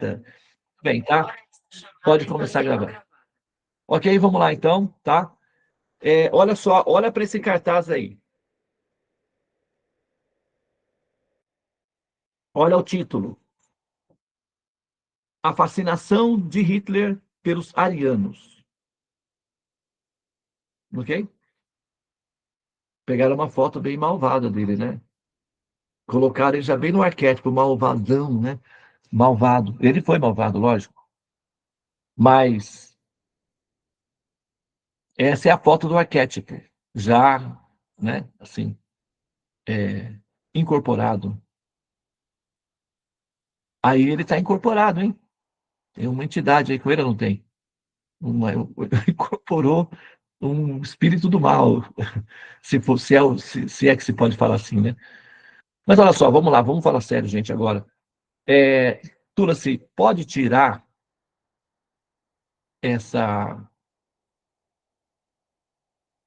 direta. Bem, tá? Pode começar a gravar. Ok, vamos lá então, tá? Olha só, olha para esse cartaz aí. Olha o título. A fascinação de Hitler pelos arianos. Ok? Pegaram uma foto bem malvada dele, né? Colocaram ele já bem no arquétipo, malvadão, né? Malvado. Ele foi malvado, lógico. Mas essa é a foto do arquétipo. Já, né? Assim, incorporado. Aí ele está incorporado, hein? Tem uma entidade aí com ele, não tem? Incorporou um espírito do mal, se é que se pode falar assim, né? Mas olha só, vamos lá, vamos falar sério, gente, agora. É, Tula-se, pode tirar essa,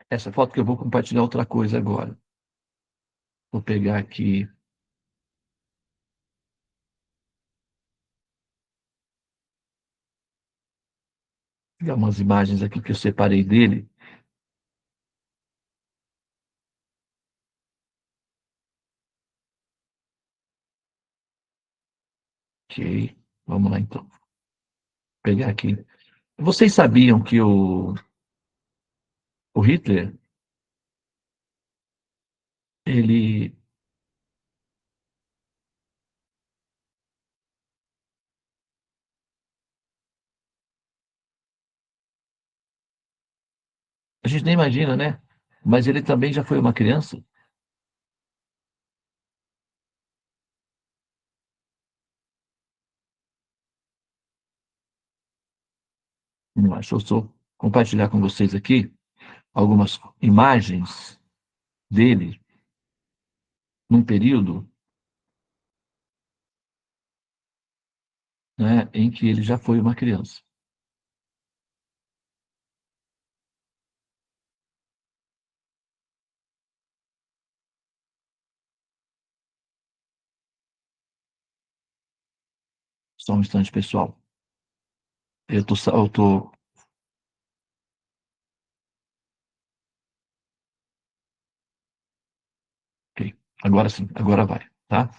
essa foto que eu vou compartilhar outra coisa agora. Vou pegar aqui, pegar umas imagens aqui que eu separei dele. Ok, vamos lá então. Vou pegar aqui. Vocês sabiam que o Hitler, ele... A gente nem imagina, né? Mas ele também já foi uma criança. Deixa eu só compartilhar com vocês aqui algumas imagens dele num período, né, em que ele já foi uma criança. Só um instante, pessoal. Eu tô... Ok. Agora sim, agora vai, tá?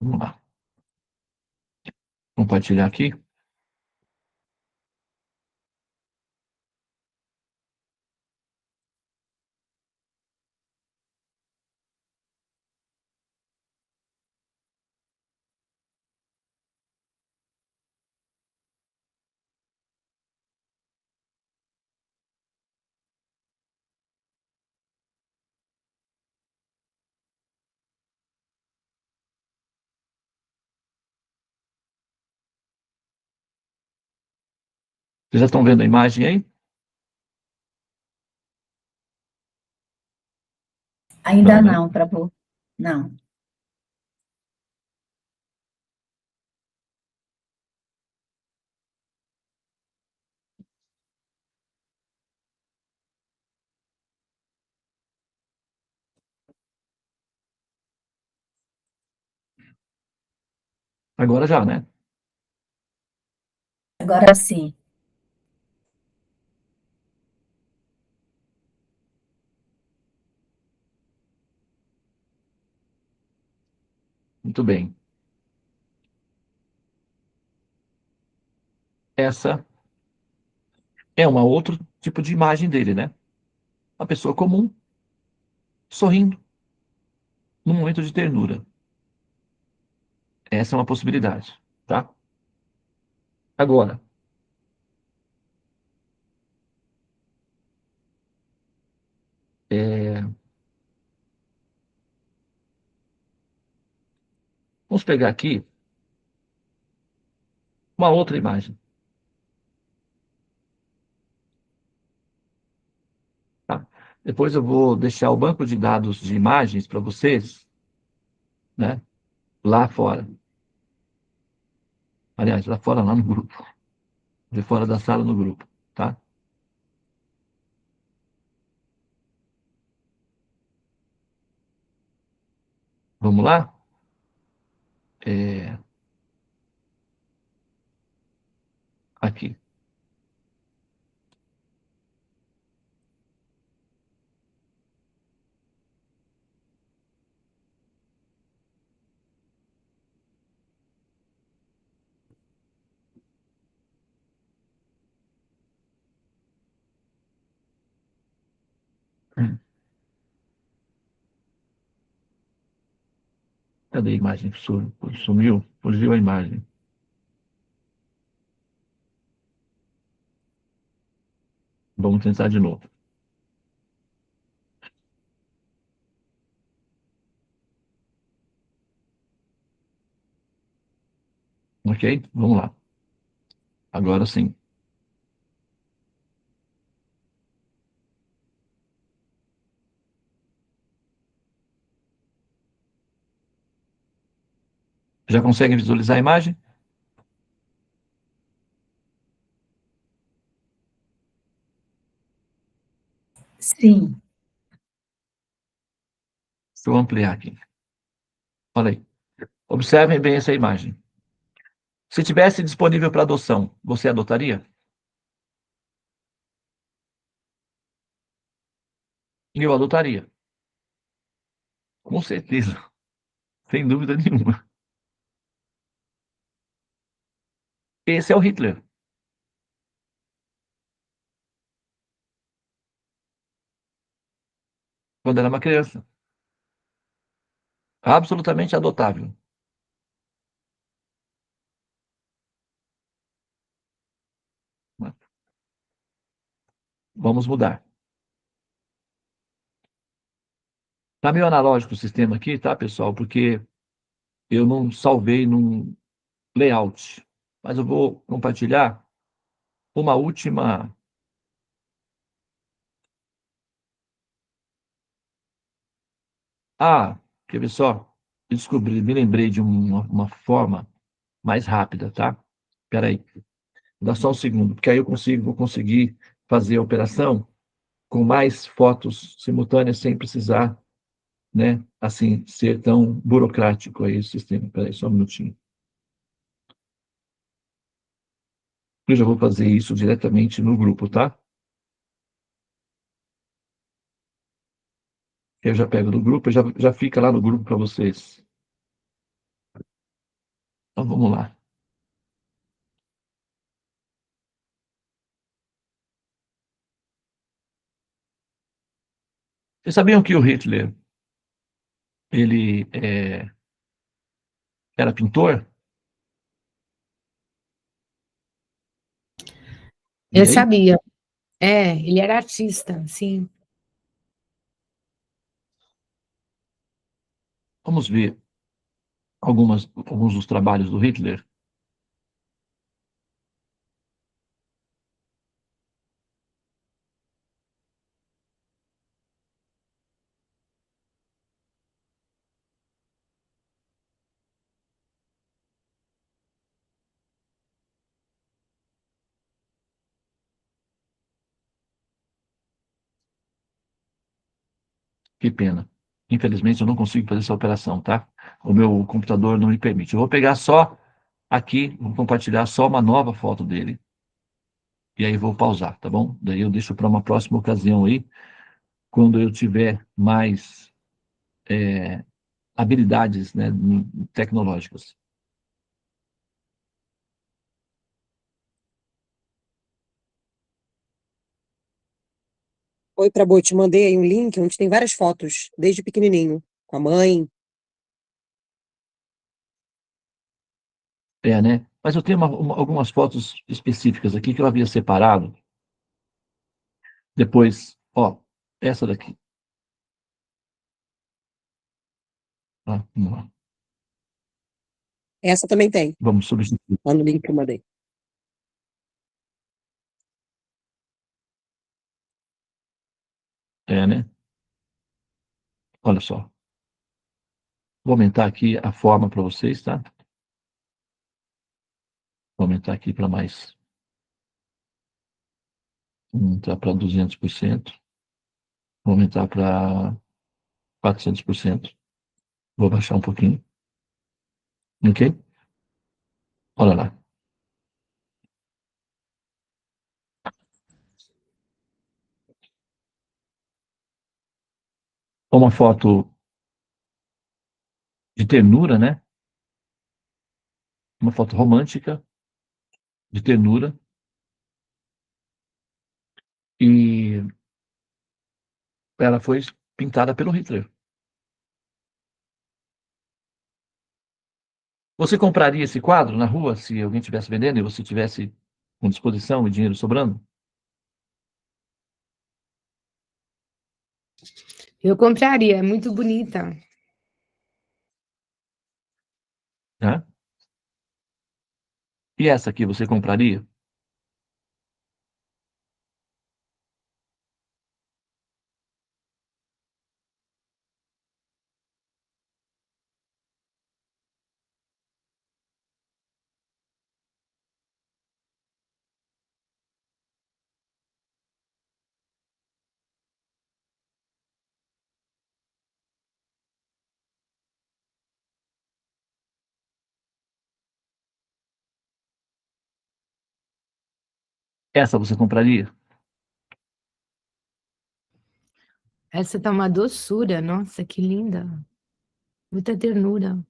Vamos lá. Compartilhar aqui. Vocês já estão vendo a imagem aí? Ainda Não, né? não, Prabhu. Não. Agora já, né? Agora sim. Muito bem. Essa é uma outro tipo de imagem dele, né? Uma pessoa comum, sorrindo, num momento de ternura. Essa é uma possibilidade, tá? Agora, é, vamos pegar aqui uma outra imagem, tá? Depois eu vou deixar o banco de dados de imagens para vocês, né? Lá fora. Aliás, lá fora, lá no grupo. De fora da sala, no grupo, tá? Vamos lá? Aqui. Cadê a imagem? Sumiu? Fugiu a imagem. Vamos tentar de novo. Ok? Vamos lá. Agora sim. Já consegue visualizar a imagem? Sim. Deixa eu ampliar aqui. Olha aí. Observem bem essa imagem. Se tivesse disponível para adoção, você adotaria? Eu adotaria. Com certeza. Sem dúvida nenhuma. Esse é o Hitler, quando era uma criança. Absolutamente adotável. Vamos mudar. Está meio analógico o sistema aqui, tá, pessoal? Porque eu não salvei num layout. Mas eu vou compartilhar uma última. Ah, quer ver só? Descobri, me lembrei de uma forma mais rápida, tá? Espera aí, dá só um segundo, porque aí vou conseguir fazer a operação com mais fotos simultâneas sem precisar, né, assim, ser tão burocrático aí o sistema. Espera aí, só um minutinho. Eu já vou fazer isso diretamente no grupo, tá? Eu já pego do grupo, já fica lá no grupo para vocês. Então vamos lá. Vocês sabiam que o Hitler, ele era pintor? Eu E aí? sabia. É, ele era artista, sim. Vamos ver alguns dos trabalhos do Hitler. Que pena. Infelizmente, eu não consigo fazer essa operação, tá? O meu computador não me permite. Eu vou pegar só aqui, vou compartilhar só uma nova foto dele. E aí vou pausar, tá bom? Daí eu deixo para uma próxima ocasião aí, quando eu tiver mais habilidades, né, tecnológicas. Oi, Prabô, te mandei aí um link onde tem várias fotos, desde pequenininho, com a mãe. É, né? Mas eu tenho algumas fotos específicas aqui que eu havia separado. Depois, ó, essa daqui. Ah, vamos lá. Essa também tem, Vamos substituir. lá no link que eu mandei. É, né? Olha só. Vou aumentar aqui a forma para vocês, tá? Vou aumentar aqui para mais. Vou aumentar para 200%. Vou aumentar para 400%. Vou baixar um pouquinho. Ok? Olha lá. Uma foto de ternura, né? Uma foto romântica, de ternura. E ela foi pintada pelo Hitler. Você compraria esse quadro na rua se alguém estivesse vendendo e você tivesse com disposição e dinheiro sobrando? Eu compraria, é muito bonita. Né? E essa aqui você compraria? Essa você compraria? Essa tá uma doçura, nossa, que linda. Muita ternura.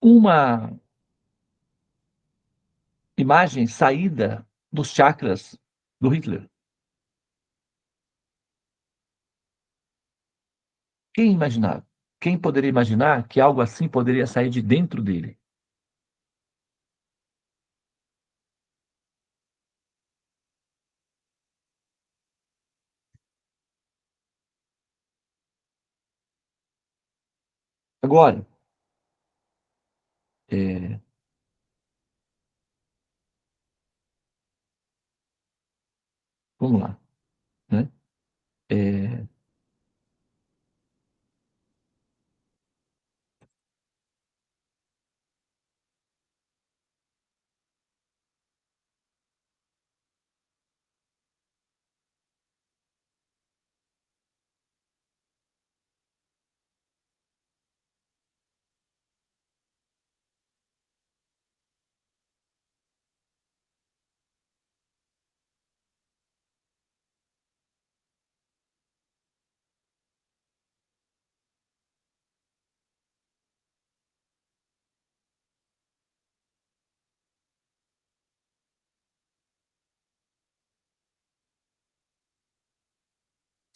Uma imagem saída dos chakras do Hitler. Quem imaginar? Quem poderia imaginar que algo assim poderia sair de dentro dele? Agora, é, vamos lá, né? É,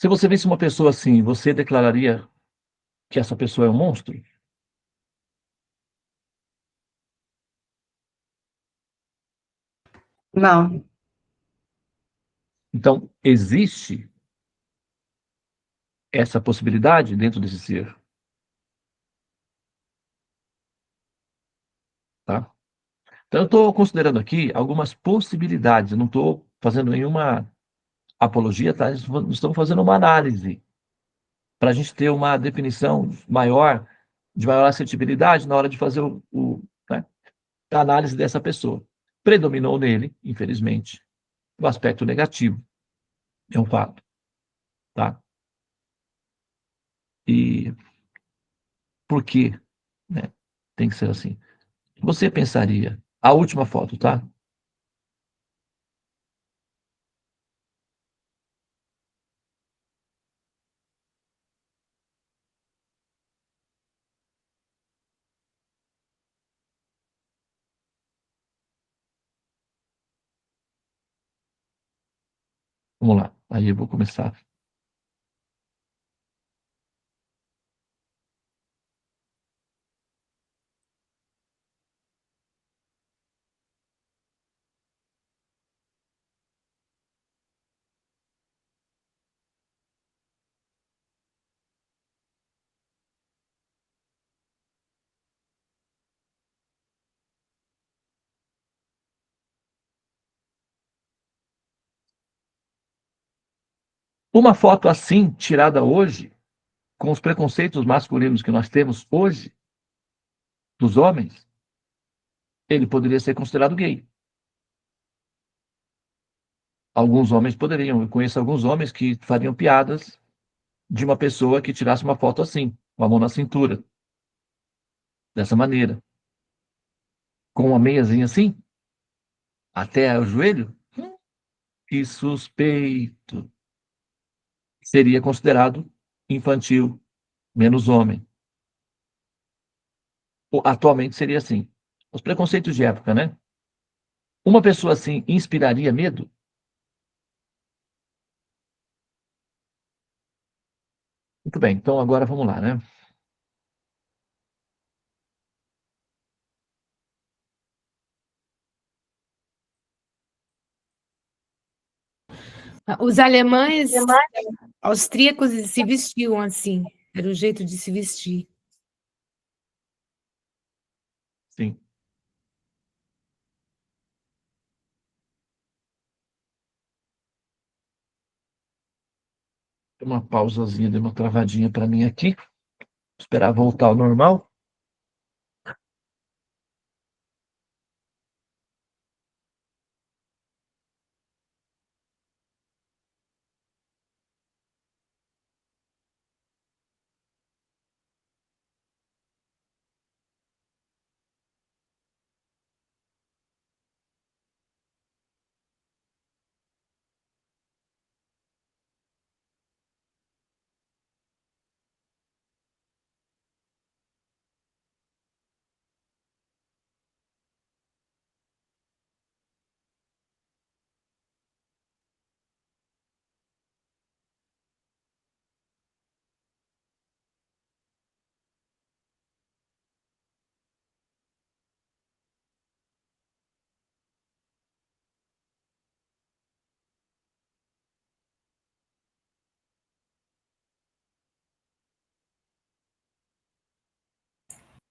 se você visse uma pessoa assim, você declararia que essa pessoa é um monstro? Não, Então, existe essa possibilidade dentro desse ser, tá? Então, eu estou considerando aqui algumas possibilidades, eu não estou fazendo nenhuma apologia, tá? Nós estamos fazendo uma análise para a gente ter uma definição maior, de maior assertividade na hora de fazer né, a análise dessa pessoa. Predominou nele, infelizmente, o aspecto negativo, é um fato, tá? E por quê, né? Tem que ser assim. Você pensaria, a última foto, tá? Vamos lá, aí eu vou começar. Uma foto assim, tirada hoje, com os preconceitos masculinos que nós temos hoje, dos homens, ele poderia ser considerado gay. Alguns homens poderiam, eu conheço alguns homens que fariam piadas de uma pessoa que tirasse uma foto assim, com a mão na cintura. dessa maneira, com uma meiazinha assim, até o joelho, que suspeito. Seria considerado infantil, menos homem. Atualmente seria assim. Os preconceitos de época, né? Uma pessoa assim inspiraria medo? Muito bem, então agora vamos lá, né? Os alemães austríacos se vestiam assim, era o jeito de se vestir. Sim. Uma pausazinha, deu uma travadinha para mim aqui. Esperar voltar ao normal.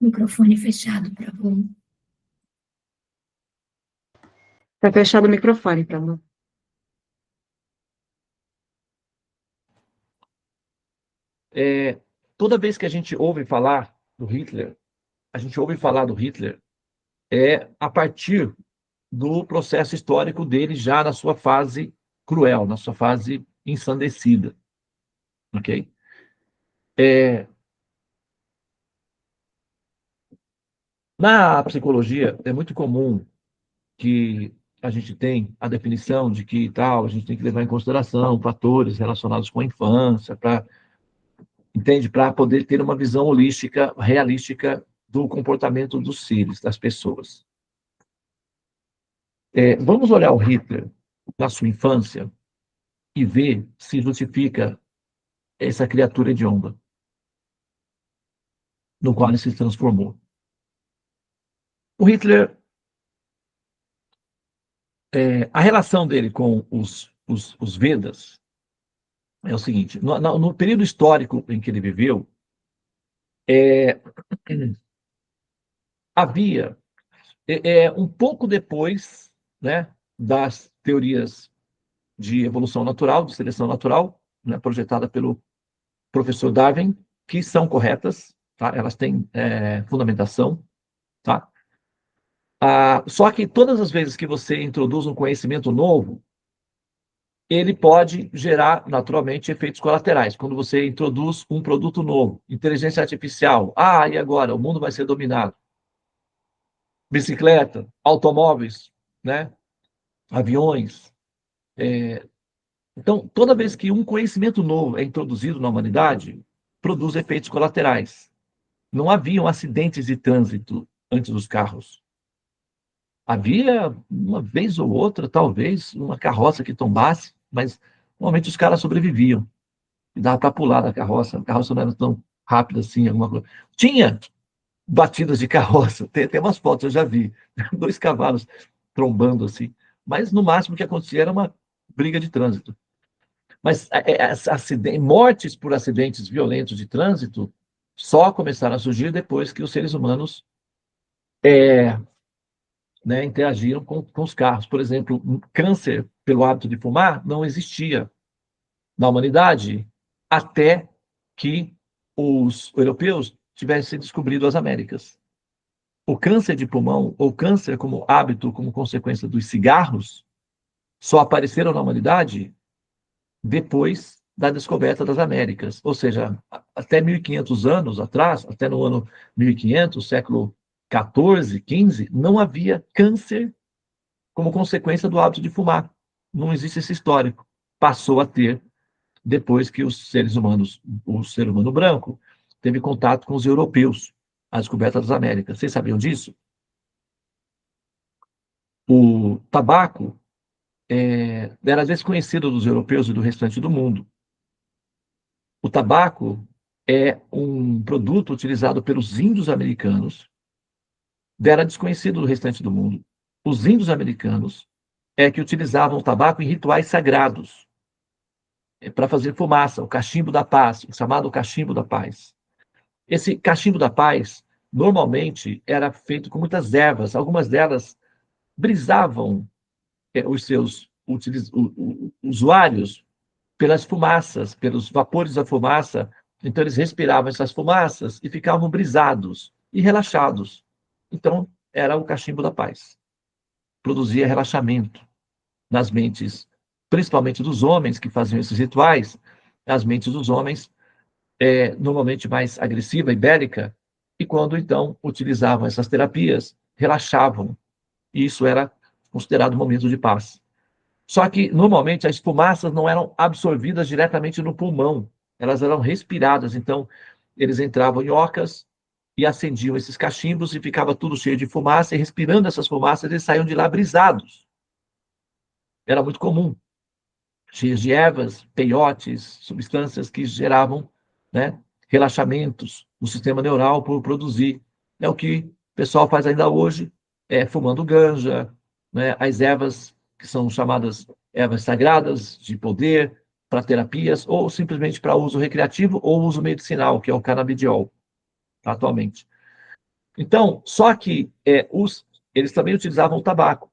Microfone fechado para Lu. Tá fechado o microfone para Lu. Toda vez que a gente ouve falar do Hitler, a gente ouve falar do Hitler a partir do processo histórico dele já na sua fase cruel, na sua fase ensandecida, ok? Na psicologia é muito comum que a gente tem a definição de que tal, a gente tem que levar em consideração fatores relacionados com a infância, entende? Para poder ter uma visão holística, realística do comportamento dos seres, das pessoas. Vamos olhar o Hitler na sua infância e ver se justifica essa criatura hedionda no qual ele se transformou. O Hitler, a relação dele com os Vedas é o seguinte: no período histórico em que ele viveu, havia, um pouco depois, né, das teorias de evolução natural, de seleção natural, né, projetada pelo professor Darwin, que são corretas, tá? Elas têm fundamentação, tá? Só que todas as vezes que você introduz um conhecimento novo, ele pode gerar, naturalmente, efeitos colaterais. Quando você introduz um produto novo, inteligência artificial, e agora? O mundo vai ser dominado. Bicicleta, automóveis, né? Aviões. Então, toda vez que um conhecimento novo é introduzido na humanidade, produz efeitos colaterais. Não haviam acidentes de trânsito antes dos carros. Havia, uma vez ou outra, talvez, uma carroça que tombasse, mas normalmente os caras sobreviviam. E dava para pular da carroça. A carroça não era tão rápida assim, alguma coisa. Tinha batidas de carroça, tem umas fotos, eu já vi. 2 cavalos trombando assim. Mas, no máximo, o que acontecia era uma briga de trânsito. Mas mortes por acidentes violentos de trânsito só começaram a surgir depois que os seres humanos interagiram com os carros. Por exemplo, câncer pelo hábito de fumar não existia na humanidade até que os europeus tivessem descobrido as Américas. O câncer de pulmão, ou câncer como hábito, como consequência dos cigarros, só apareceram na humanidade depois da descoberta das Américas. Ou seja, até 1500 anos atrás, até no ano 1500, século 14, 15, não havia câncer como consequência do hábito de fumar. Não existe esse histórico. Passou a ter depois que os seres humanos, o ser humano branco, teve contato com os europeus, a descoberta das Américas. Vocês sabiam disso? O tabaco era desconhecido dos europeus e do restante do mundo. O tabaco é um produto utilizado pelos índios americanos, era desconhecido do restante do mundo. Os índios americanos é que utilizavam o tabaco em rituais sagrados, para fazer fumaça, o cachimbo da paz, o chamado cachimbo da paz. Esse cachimbo da paz, normalmente, era feito com muitas ervas, algumas delas brisavam os seus usuários pelas fumaças, pelos vapores da fumaça. Então, eles respiravam essas fumaças e ficavam brisados e relaxados. Então, era o cachimbo da paz. Produzia relaxamento nas mentes, principalmente dos homens que faziam esses rituais, as mentes dos homens, normalmente mais agressiva e bélica, e quando, então, utilizavam essas terapias, relaxavam. E isso era considerado um momento de paz. Só que, normalmente, as fumaças não eram absorvidas diretamente no pulmão, elas eram respiradas. Então, eles entravam em ocas e acendiam esses cachimbos e ficava tudo cheio de fumaça, e respirando essas fumaças, eles saíam de lá brisados. Era muito comum. Cheios de ervas, peiotes, substâncias que geravam, né, relaxamentos no sistema neural por produzir. É o que o pessoal faz ainda hoje, fumando ganja, né, as ervas que são chamadas ervas sagradas de poder para terapias, ou simplesmente para uso recreativo ou uso medicinal, que é o canabidiol, atualmente. Então, só que eles também utilizavam o tabaco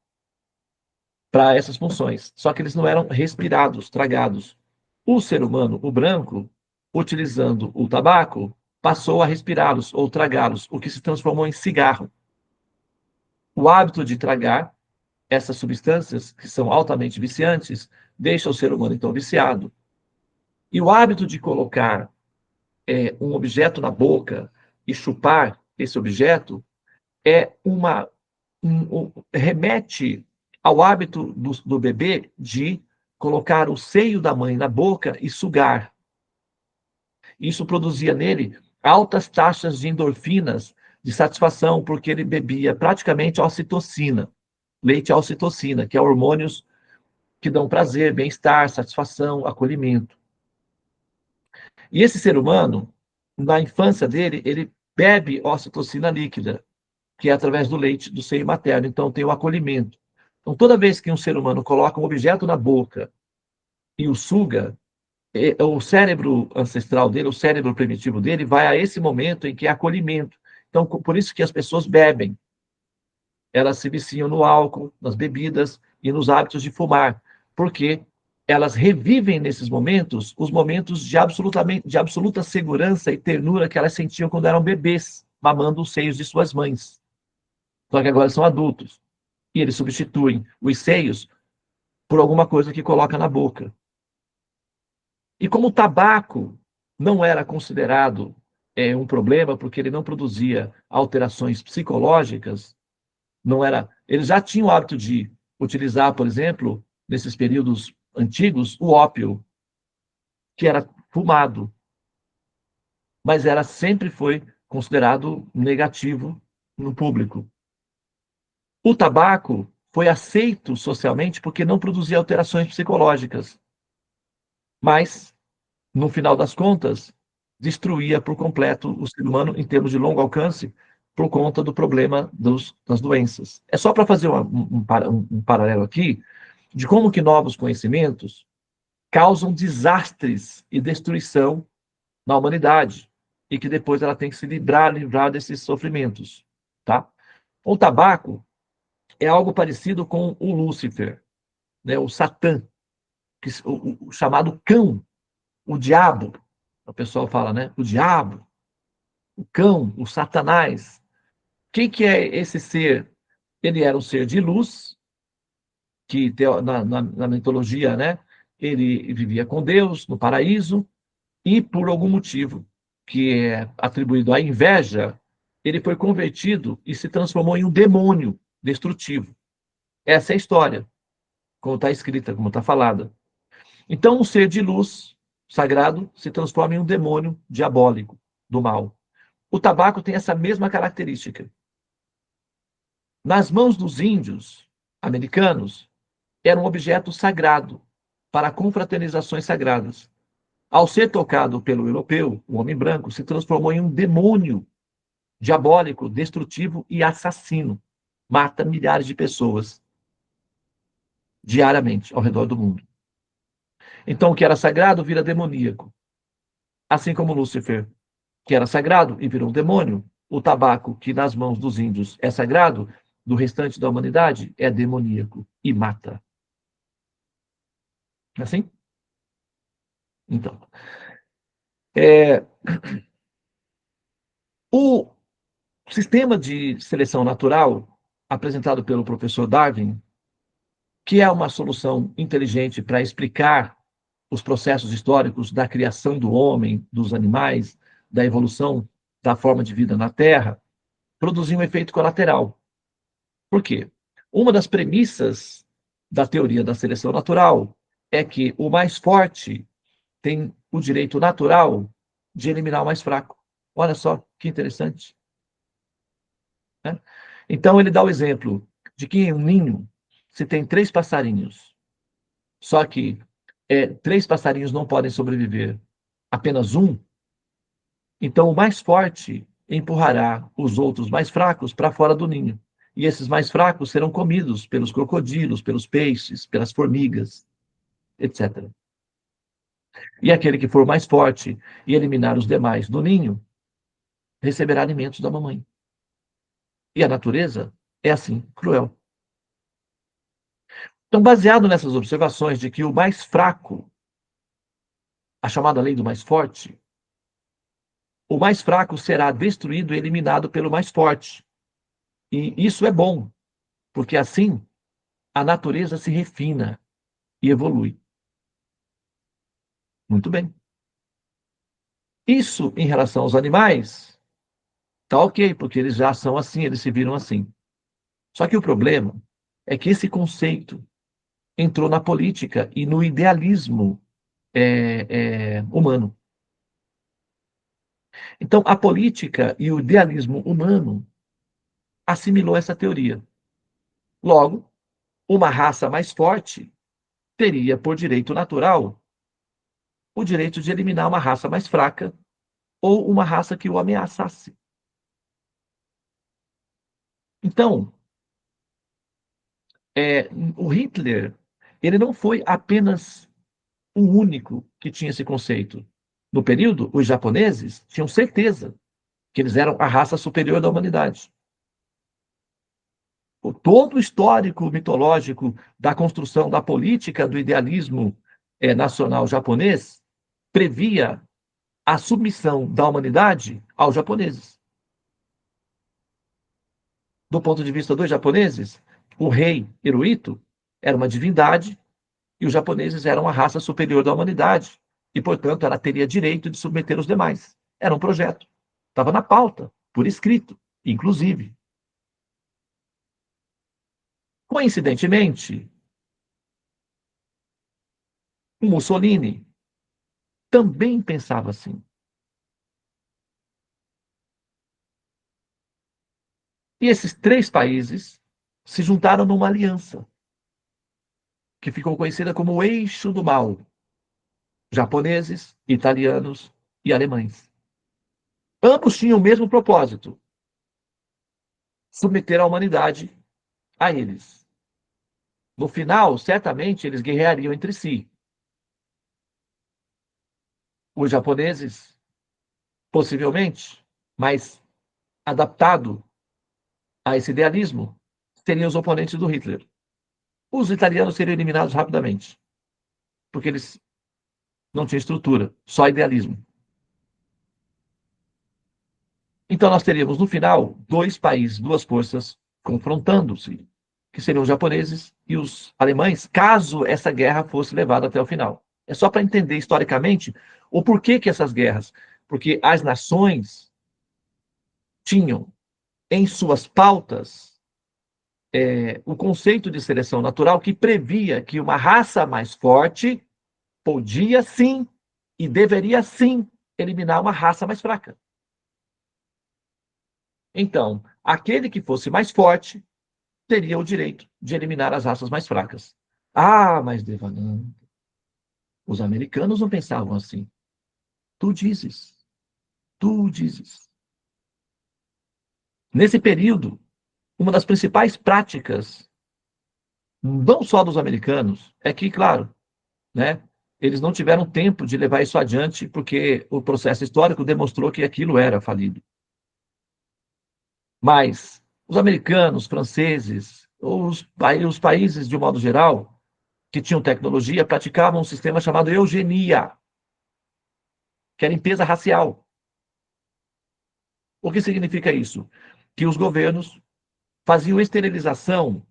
para essas funções, só que eles não eram respirados, tragados. O ser humano, o branco, utilizando o tabaco, passou a respirá-los ou tragá-los, o que se transformou em cigarro. O hábito de tragar essas substâncias, que são altamente viciantes, deixa o ser humano, então, viciado. E o hábito de colocar um objeto na boca e chupar esse objeto remete ao hábito do bebê de colocar o seio da mãe na boca e sugar. Isso produzia nele altas taxas de endorfinas, de satisfação, porque ele bebia praticamente ocitocina, leite ocitocina, que é hormônios que dão prazer, bem-estar, satisfação, acolhimento. E esse ser humano, na infância dele, ele bebe ocitocina líquida, que é através do leite do seio materno, então tem o acolhimento. Então, toda vez que um ser humano coloca um objeto na boca e o suga, o cérebro ancestral dele, o cérebro primitivo dele, vai a esse momento em que é acolhimento. Então, por isso que as pessoas bebem. Elas se viciam no álcool, nas bebidas e nos hábitos de fumar, porque elas revivem nesses momentos os momentos de absoluta segurança e ternura que elas sentiam quando eram bebês, mamando os seios de suas mães. Só que agora são adultos. E eles substituem os seios por alguma coisa que coloca na boca. E como o tabaco não era considerado um problema, porque ele não produzia alterações psicológicas, eles já tinham o hábito de utilizar, por exemplo, nesses períodos antigos, o ópio, que era fumado, mas sempre foi considerado negativo no público. O tabaco foi aceito socialmente porque não produzia alterações psicológicas, mas, no final das contas, destruía por completo o ser humano em termos de longo alcance por conta do problema das doenças. É só para fazer um paralelo aqui de como que novos conhecimentos causam desastres e destruição na humanidade e que depois ela tem que se livrar desses sofrimentos, tá? O tabaco é algo parecido com o Lúcifer, né, o Satã, o chamado cão, o diabo. O pessoal fala, né? O diabo, o cão, o Satanás. Quem que é esse ser? Ele era um ser de luz, que na mitologia, né, ele vivia com Deus no paraíso e, por algum motivo que é atribuído à inveja, ele foi convertido e se transformou em um demônio destrutivo. Essa é a história, como está escrita, como está falada. Então, um ser de luz sagrado se transforma em um demônio diabólico do mal. O tabaco tem essa mesma característica. Nas mãos dos índios americanos, era um objeto sagrado para confraternizações sagradas. Ao ser tocado pelo europeu, o homem branco se transformou em um demônio diabólico, destrutivo e assassino. Mata milhares de pessoas diariamente ao redor do mundo. Então, o que era sagrado vira demoníaco. Assim como Lúcifer, que era sagrado e virou um demônio, o tabaco, que nas mãos dos índios é sagrado, do restante da humanidade é demoníaco e mata. Assim? Então, o sistema de seleção natural apresentado pelo professor Darwin, que é uma solução inteligente para explicar os processos históricos da criação do homem, dos animais, da evolução da forma de vida na Terra, produziu um efeito colateral. Por quê? Uma das premissas da teoria da seleção natural é que o mais forte tem o direito natural de eliminar o mais fraco. Olha só que interessante. Né? Então, ele dá o exemplo de que em um ninho se tem 3 passarinhos. Só que 3 passarinhos não podem sobreviver, apenas um. Então, o mais forte empurrará os outros mais fracos para fora do ninho. E esses mais fracos serão comidos pelos crocodilos, pelos peixes, pelas formigas, etc. E aquele que for mais forte e eliminar os demais do ninho, receberá alimentos da mamãe. E a natureza é assim, cruel. Então, baseado nessas observações de que o mais fraco, a chamada lei do mais forte, o mais fraco será destruído e eliminado pelo mais forte. E isso é bom, porque assim a natureza se refina e evolui. Muito bem. Isso em relação aos animais, tá ok, porque eles já são assim, eles se viram assim. Só que o problema é que esse conceito entrou na política e no idealismo humano. Então, a política e o idealismo humano assimilou essa teoria. Logo, uma raça mais forte teria, por direito natural, o direito de eliminar uma raça mais fraca ou uma raça que o ameaçasse. Então, o Hitler, ele não foi apenas o único que tinha esse conceito. No período, os japoneses tinham certeza que eles eram a raça superior da humanidade. Todo o histórico mitológico da construção da política do idealismo nacional japonês previa a submissão da humanidade aos japoneses. Do ponto de vista dos japoneses, o rei Hirohito era uma divindade e os japoneses eram a raça superior da humanidade e, portanto, ela teria direito de submeter os demais. Era um projeto. Estava na pauta, por escrito, inclusive. Coincidentemente, o Mussolini também pensava assim. E esses 3 países se juntaram numa aliança, que ficou conhecida como o Eixo do Mal: japoneses, italianos e alemães. Ambos tinham o mesmo propósito: submeter a humanidade a eles. No final, certamente, eles guerreariam entre si. Os japoneses, possivelmente, mas adaptado a esse idealismo, seriam os oponentes do Hitler. Os italianos seriam eliminados rapidamente, porque eles não tinham estrutura, só idealismo. Então nós teríamos, no final, 2 países, 2 forças confrontando-se. que seriam os japoneses e os alemães, caso essa guerra fosse levada até o final. É só para entender historicamente o porquê que essas guerras. Porque as nações tinham em suas pautas o conceito de seleção natural que previa que uma raça mais forte podia sim e deveria sim eliminar uma raça mais fraca. Então, aquele que fosse mais forte teria o direito de eliminar as raças mais fracas. Ah, mas Devananda, os americanos não pensavam assim. Tu dizes, tu dizes. Nesse período, uma das principais práticas, não só dos americanos, é que, claro, né, eles não tiveram tempo de levar isso adiante, porque o processo histórico demonstrou que aquilo era falido. Mas os americanos, franceses, os países, de um modo geral, que tinham tecnologia, praticavam um sistema chamado eugenia, que é limpeza racial. O que significa isso? Que os governos faziam esterilização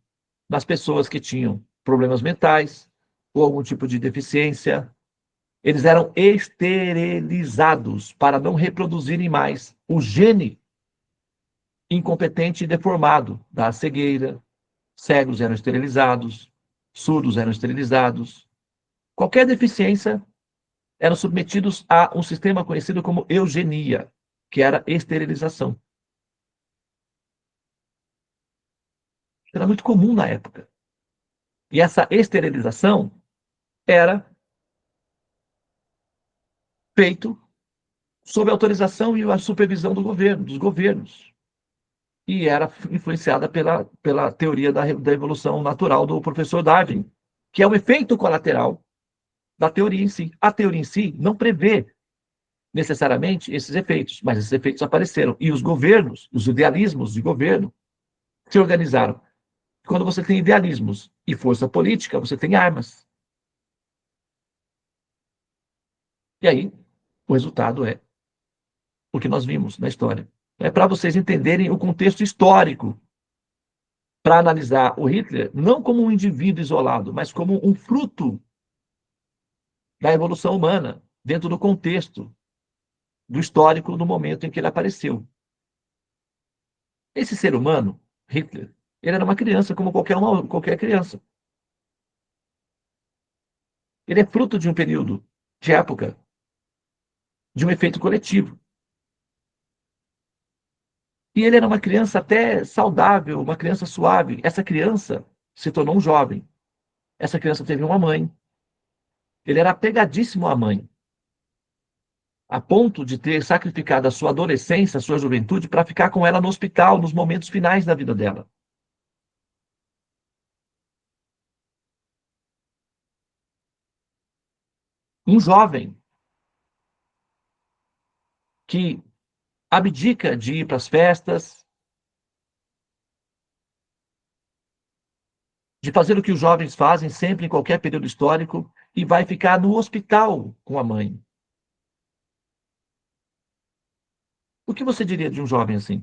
nas pessoas que tinham problemas mentais ou algum tipo de deficiência. Eles eram esterilizados para não reproduzirem mais o gene incompetente e deformado da cegueira. Cegos eram esterilizados, surdos eram esterilizados. Qualquer deficiência eram submetidos a um sistema conhecido como eugenia, que era esterilização. Era muito comum na época. E essa esterilização era feito sob a autorização e a supervisão do governo, dos governos. E era influenciada pela teoria da evolução natural do professor Darwin, que é um efeito colateral da teoria em si. A teoria em si não prevê necessariamente esses efeitos, mas esses efeitos apareceram. E os governos, os idealismos de governo, se organizaram. Quando você tem idealismos e força política, você tem armas. E aí, o resultado é o que nós vimos na história. É para vocês entenderem o contexto histórico, para analisar o Hitler não como um indivíduo isolado, mas como um fruto da evolução humana, dentro do contexto do histórico do momento em que ele apareceu. Esse ser humano, Hitler, ele era uma criança como qualquer criança. Ele é fruto de um período, de época, de um efeito coletivo. E ele era uma criança até saudável, uma criança suave. Essa criança se tornou um jovem. Essa criança teve uma mãe. Ele era apegadíssimo à mãe, a ponto de ter sacrificado a sua adolescência, a sua juventude, para ficar com ela no hospital, nos momentos finais da vida dela. Um jovem que abdica de ir para as festas, de fazer o que os jovens fazem sempre em qualquer período histórico e vai ficar no hospital com a mãe. O que você diria de um jovem assim?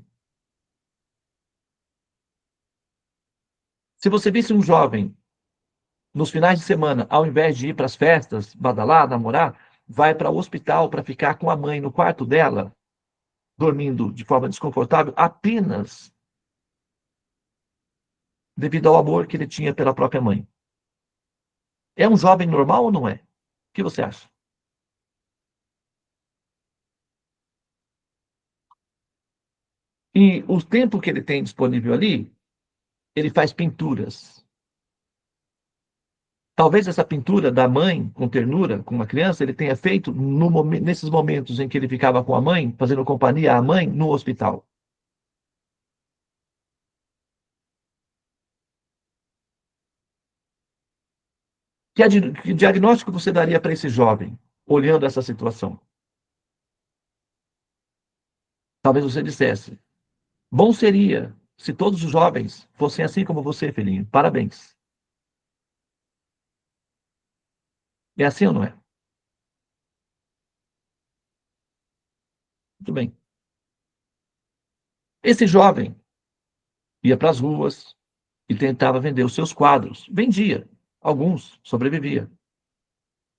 Se você visse um jovem nos finais de semana, ao invés de ir para as festas, badalar, namorar, vai para o hospital para ficar com a mãe no quarto dela, dormindo de forma desconfortável, apenas devido ao amor que ele tinha pela própria mãe. É um jovem normal ou não é? O que você acha? E o tempo que ele tem disponível ali, ele faz pinturas. Talvez essa pintura da mãe com ternura, com uma criança, ele tenha feito nesses momentos em que ele ficava com a mãe, fazendo companhia à mãe no hospital. Que diagnóstico você daria para esse jovem, olhando essa situação? Talvez você dissesse: bom seria se todos os jovens fossem assim como você, filhinho. Parabéns. É assim ou não é? Muito bem. Esse jovem ia para as ruas, e tentava vender os seus quadros. Vendia, alguns, sobrevivia.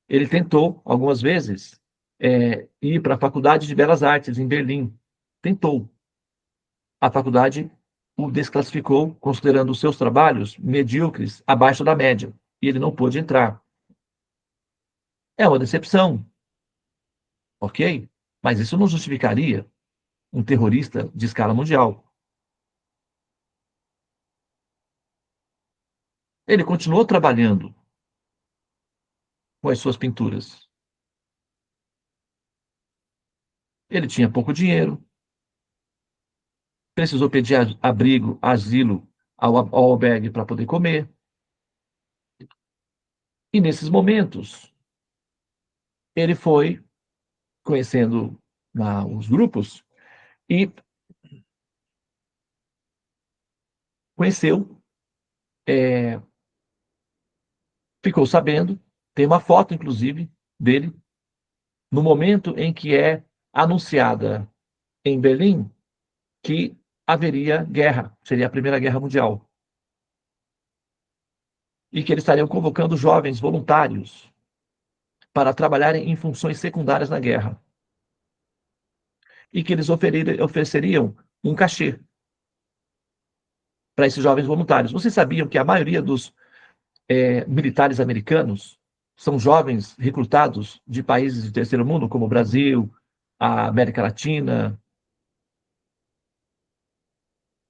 Ele tentou, algumas vezes, ir para a Faculdade de Belas Artes, em Berlim. Tentou. A faculdade o desclassificou, considerando os seus trabalhos medíocres, abaixo da média, e ele não pôde entrar. É uma decepção, ok? Mas isso não justificaria um terrorista de escala mundial. Ele continuou trabalhando com as suas pinturas. Ele tinha pouco dinheiro, precisou pedir abrigo, asilo ao albergue para poder comer. E nesses momentos, ele foi conhecendo os grupos e conheceu, ficou sabendo, tem uma foto, inclusive, dele, no momento em que é anunciada em Berlim que haveria guerra, seria a Primeira Guerra Mundial. E que eles estariam convocando jovens voluntários para trabalharem em funções secundárias na guerra. E que eles ofereceriam um cachê para esses jovens voluntários. Vocês sabiam que a maioria dos militares americanos são jovens recrutados de países de terceiro mundo, como o Brasil, a América Latina?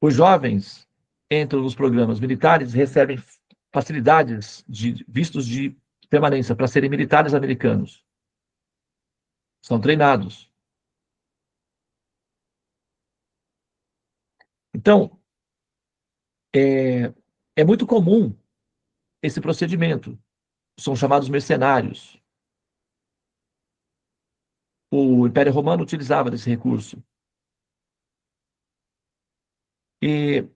Os jovens entram nos programas militares, recebem facilidades de vistos de permanência para serem militares americanos. São treinados. Então, é muito comum esse procedimento. São chamados mercenários. O Império Romano utilizava desse recurso. E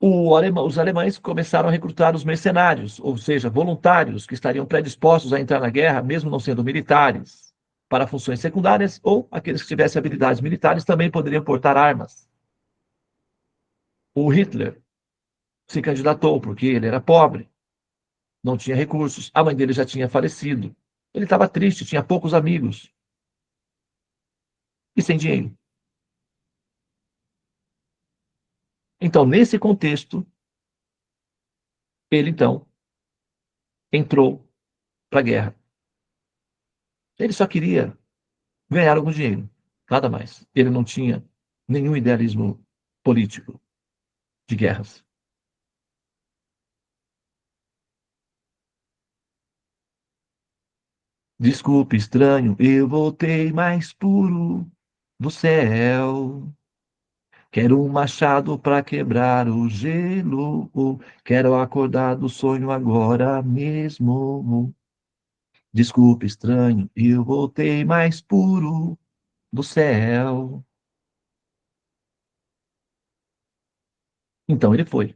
os alemães começaram a recrutar os mercenários, ou seja, voluntários que estariam predispostos a entrar na guerra, mesmo não sendo militares, para funções secundárias, ou aqueles que tivessem habilidades militares também poderiam portar armas. O Hitler se candidatou porque ele era pobre, não tinha recursos, a mãe dele já tinha falecido. Ele estava triste, tinha poucos amigos e sem dinheiro. Então, nesse contexto, ele então entrou para a guerra. Ele só queria ganhar algum dinheiro, nada mais. Ele não tinha nenhum idealismo político de guerras. Desculpe, estranho, eu voltei mais puro do céu. Quero um machado para quebrar o gelo. Quero acordar do sonho agora mesmo. Desculpe, estranho, eu voltei mais puro do céu. Então ele foi.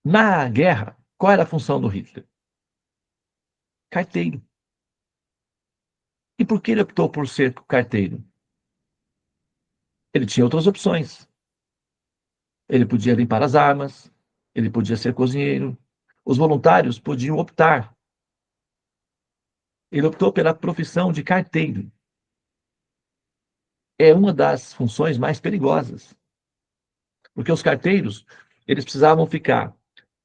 Na guerra, qual era a função do Hitler? Carteiro. E por que ele optou por ser carteiro? Ele tinha outras opções. Ele podia limpar as armas, ele podia ser cozinheiro. Os voluntários podiam optar. Ele optou pela profissão de carteiro. É uma das funções mais perigosas. Porque os carteiros, eles precisavam ficar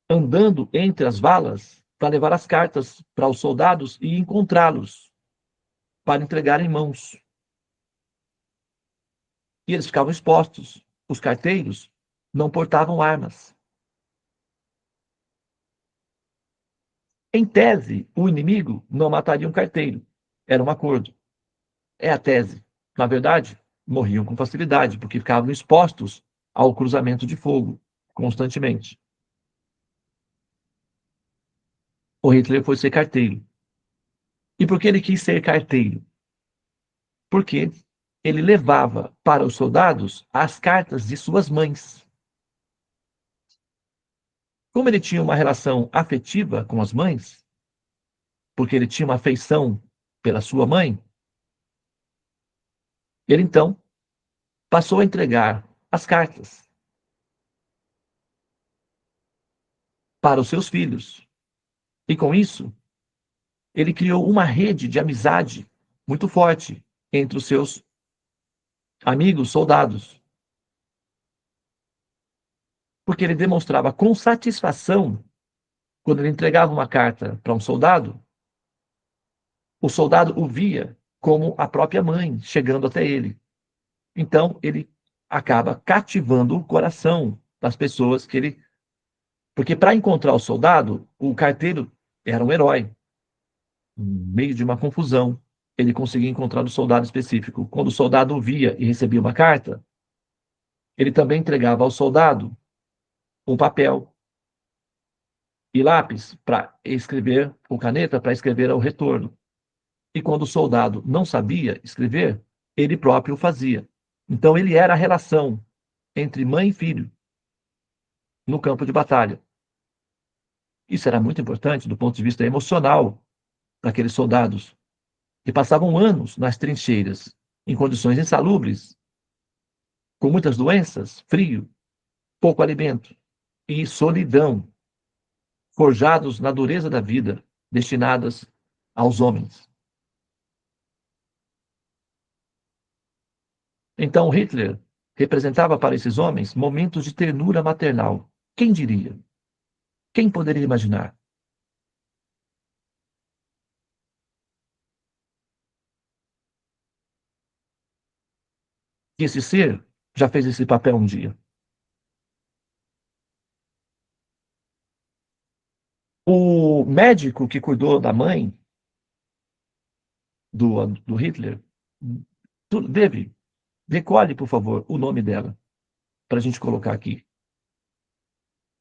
andando entre as valas para levar as cartas para os soldados e encontrá-los para entregar em mãos. E eles ficavam expostos. Os carteiros não portavam armas. Em tese, o inimigo não mataria um carteiro. Era um acordo. É a tese. Na verdade, morriam com facilidade, porque ficavam expostos ao cruzamento de fogo constantemente. O Hitler foi ser carteiro. E por que ele quis ser carteiro? Porque ele levava para os soldados as cartas de suas mães. Como ele tinha uma relação afetiva com as mães, porque ele tinha uma afeição pela sua mãe, ele então passou a entregar as cartas para os seus filhos. E com isso, ele criou uma rede de amizade muito forte entre os seus amigos soldados. Porque ele demonstrava com satisfação, quando ele entregava uma carta para um soldado, o soldado o via como a própria mãe chegando até ele. Então, ele acaba cativando o coração das pessoas que ele... Porque para encontrar o soldado, o carteiro era um herói. No meio de uma confusão, ele conseguia encontrar o soldado específico. Quando o soldado o via e recebia uma carta, ele também entregava ao soldado um papel e lápis para escrever, ou caneta para escrever ao retorno. E quando o soldado não sabia escrever, ele próprio o fazia. Então ele era a relação entre mãe e filho no campo de batalha. Isso era muito importante do ponto de vista emocional daqueles soldados que passavam anos nas trincheiras, em condições insalubres, com muitas doenças, frio, pouco alimento e solidão, forjados na dureza da vida, destinadas aos homens. Então Hitler representava para esses homens momentos de ternura maternal. Quem diria? Quem poderia imaginar? Que esse ser já fez esse papel um dia. O médico que cuidou da mãe do Hitler, Dave, recolhe, por favor, o nome dela, para a gente colocar aqui.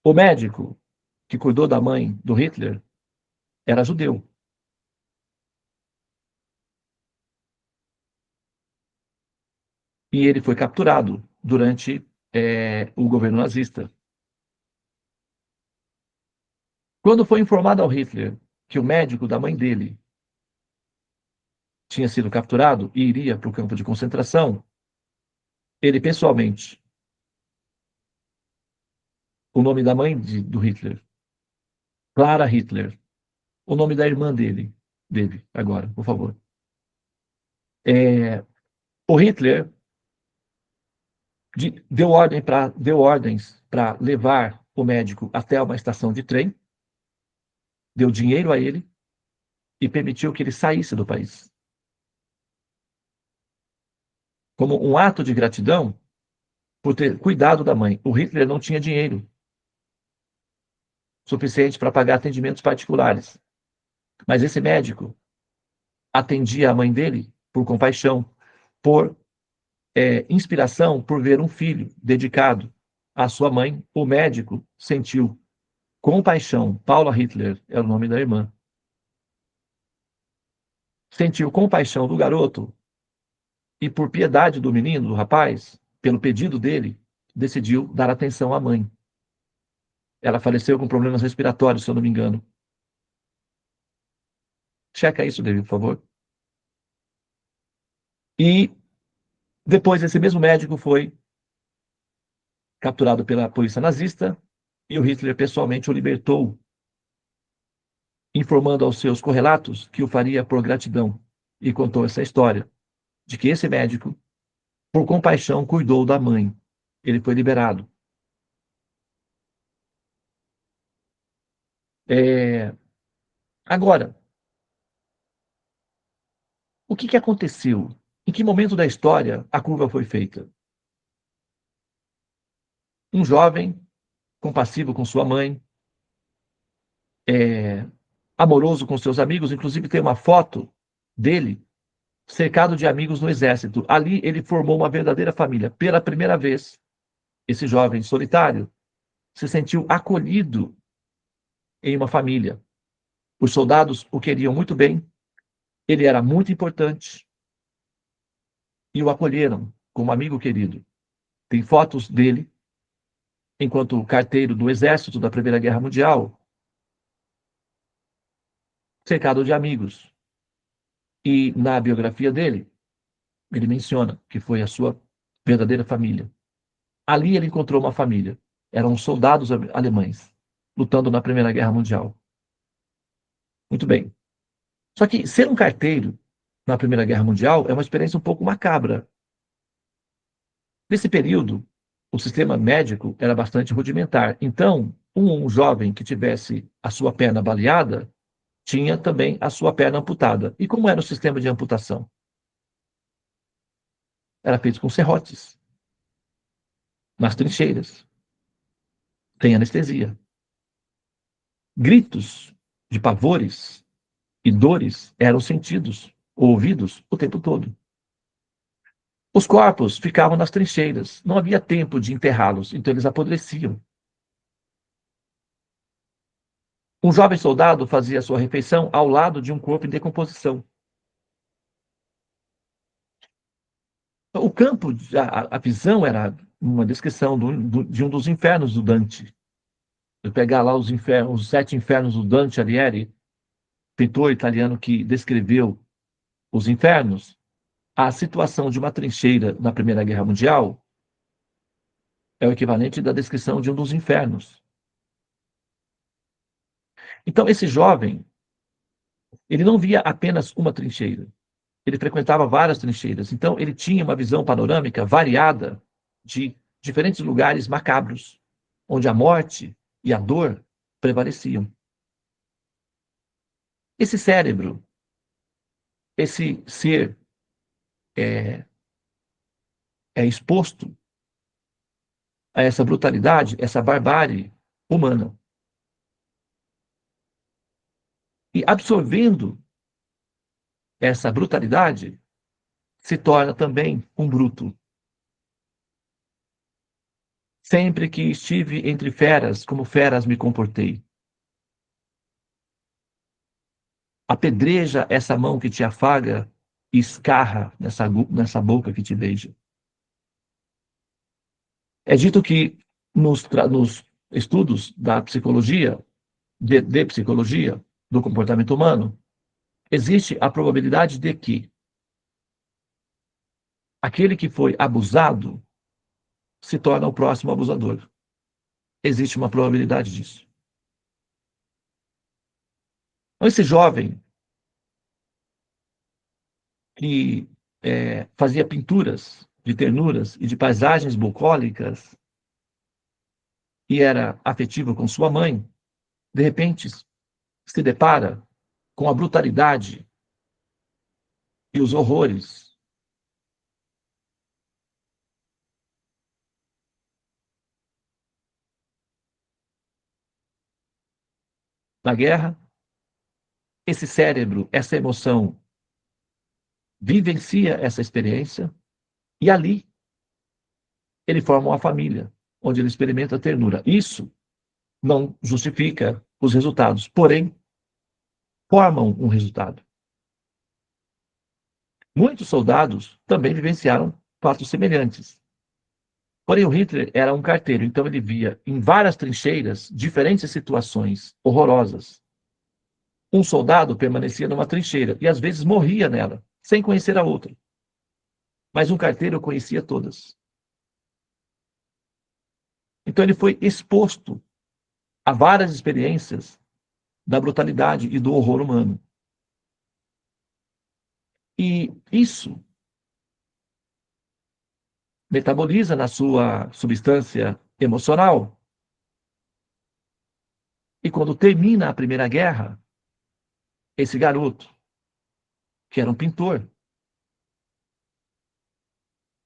O médico que cuidou da mãe do Hitler era judeu. E ele foi capturado durante o governo nazista. Quando foi informado ao Hitler que o médico da mãe dele tinha sido capturado e iria para o campo de concentração, ele pessoalmente, o nome da mãe do Hitler, Clara Hitler, o nome da irmã dele agora, por favor. O Hitler deu ordens para levar o médico até uma estação de trem, deu dinheiro a ele e permitiu que ele saísse do país. Como um ato de gratidão por ter cuidado da mãe. O Hitler não tinha dinheiro suficiente para pagar atendimentos particulares. Mas esse médico atendia a mãe dele por compaixão, por inspiração, por ver um filho dedicado à sua mãe. O médico sentiu compaixão. Paula Hitler é o nome da irmã. Sentiu compaixão do garoto e, por piedade do menino, do rapaz, pelo pedido dele, decidiu dar atenção à mãe. Ela faleceu com problemas respiratórios, se eu não me engano. Checa isso, David, por favor. E depois esse mesmo médico foi capturado pela polícia nazista e o Hitler pessoalmente o libertou, informando aos seus correlatos que o faria por gratidão. E contou essa história de que esse médico, por compaixão, cuidou da mãe. Ele foi liberado. Agora, o que aconteceu? Em que momento da história a curva foi feita? Um jovem, compassivo com sua mãe, amoroso com seus amigos, inclusive tem uma foto dele cercado de amigos no exército. Ali ele formou uma verdadeira família. Pela primeira vez, esse jovem solitário se sentiu acolhido em uma família. Os soldados o queriam muito bem, ele era muito importante e o acolheram como amigo querido. Tem fotos dele enquanto carteiro do exército da Primeira Guerra Mundial, cercado de amigos. E na biografia dele, ele menciona que foi a sua verdadeira família. Ali ele encontrou uma família. Eram soldados alemães. lutando na Primeira Guerra Mundial. Muito bem. Só que ser um carteiro na Primeira Guerra Mundial é uma experiência um pouco macabra. Nesse período, o sistema médico era bastante rudimentar. Então, um jovem que tivesse a sua perna baleada tinha também a sua perna amputada. E como era o sistema de amputação? Era feito com serrotes, nas trincheiras. Tem anestesia. Gritos de pavores e dores eram sentidos, ouvidos o tempo todo. Os corpos ficavam nas trincheiras, não havia tempo de enterrá-los, então eles apodreciam. Um jovem soldado fazia sua refeição ao lado de um corpo em decomposição. O campo, a visão era uma descrição de um dos infernos do Dante. Eu pegar lá os 7 infernos do Dante Alighieri, pintor italiano que descreveu os infernos, a situação de uma trincheira na Primeira Guerra Mundial é o equivalente da descrição de um dos infernos. Então, esse jovem, ele não via apenas uma trincheira. Ele frequentava várias trincheiras. Então, ele tinha uma visão panorâmica variada de diferentes lugares macabros, onde a morte e a dor prevaleciam. Esse cérebro, esse ser é exposto a essa brutalidade, essa barbárie humana. E absorvendo essa brutalidade, se torna também um bruto. Sempre que estive entre feras, como feras me comportei. Apedreja essa mão que te afaga e escarra nessa boca que te beija. É dito que nos estudos da psicologia, de psicologia, do comportamento humano, existe a probabilidade de que aquele que foi abusado se torna o próximo abusador. Existe uma probabilidade disso. Então, esse jovem que fazia pinturas de ternuras e de paisagens bucólicas e era afetivo com sua mãe, de repente se depara com a brutalidade e os horrores da guerra. Esse cérebro, essa emoção, vivencia essa experiência e ali ele forma uma família, onde ele experimenta a ternura. Isso não justifica os resultados, porém, formam um resultado. Muitos soldados também vivenciaram fatos semelhantes. Porém, o Hitler era um carteiro, então ele via em várias trincheiras diferentes situações horrorosas. Um soldado permanecia numa trincheira e às vezes morria nela, sem conhecer a outra. Mas um carteiro conhecia todas. Então ele foi exposto a várias experiências da brutalidade e do horror humano. E isso metaboliza na sua substância emocional. E quando termina a Primeira Guerra, esse garoto, que era um pintor,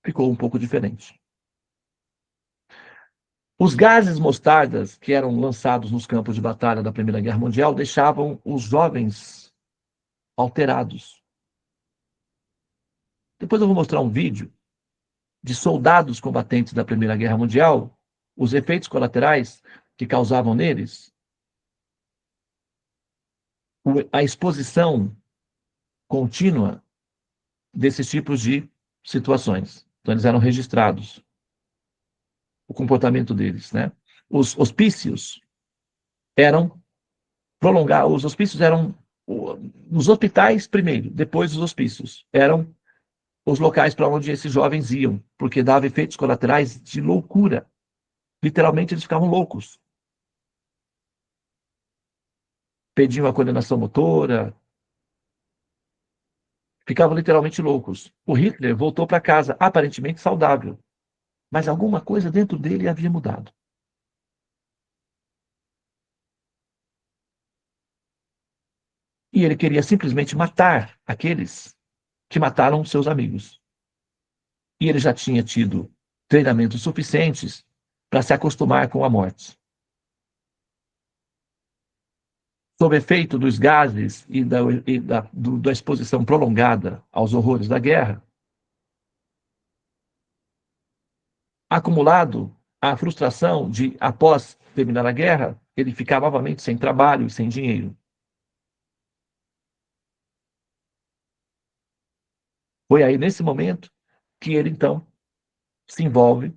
ficou um pouco diferente. Os gases mostardas que eram lançados nos campos de batalha da Primeira Guerra Mundial deixavam os jovens alterados. Depois eu vou mostrar um vídeo de soldados combatentes da Primeira Guerra Mundial, os efeitos colaterais que causavam neles, a exposição contínua desses tipos de situações. Então, eles eram registrados, o comportamento deles, né? Os hospícios eram prolongados, os hospícios eram nos hospitais primeiro, depois os hospícios. Eram os locais para onde esses jovens iam, porque dava efeitos colaterais de loucura. Literalmente, eles ficavam loucos. pediam a condenação motora, ficavam literalmente loucos. O Hitler voltou para casa aparentemente saudável, mas alguma coisa dentro dele havia mudado. E ele queria simplesmente matar aqueles que mataram seus amigos. E ele já tinha tido treinamentos suficientes para se acostumar com a morte. Sob efeito dos gases e da exposição prolongada aos horrores da guerra, acumulado a frustração de, após terminar a guerra, ele ficar novamente sem trabalho e sem dinheiro. Foi aí, nesse momento, que ele, então, se envolve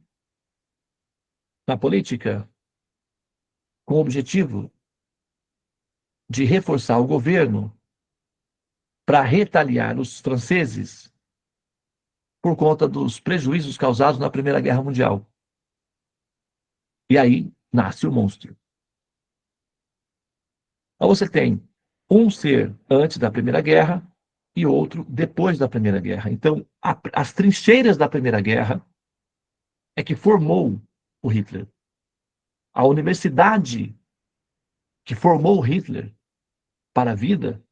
na política com o objetivo de reforçar o governo para retaliar os franceses por conta dos prejuízos causados na Primeira Guerra Mundial. E aí nasce o monstro. Então você tem um ser antes da Primeira Guerra e outro depois da Primeira Guerra. Então, as trincheiras da Primeira Guerra é que formou o Hitler. A universidade que formou o Hitler para a vida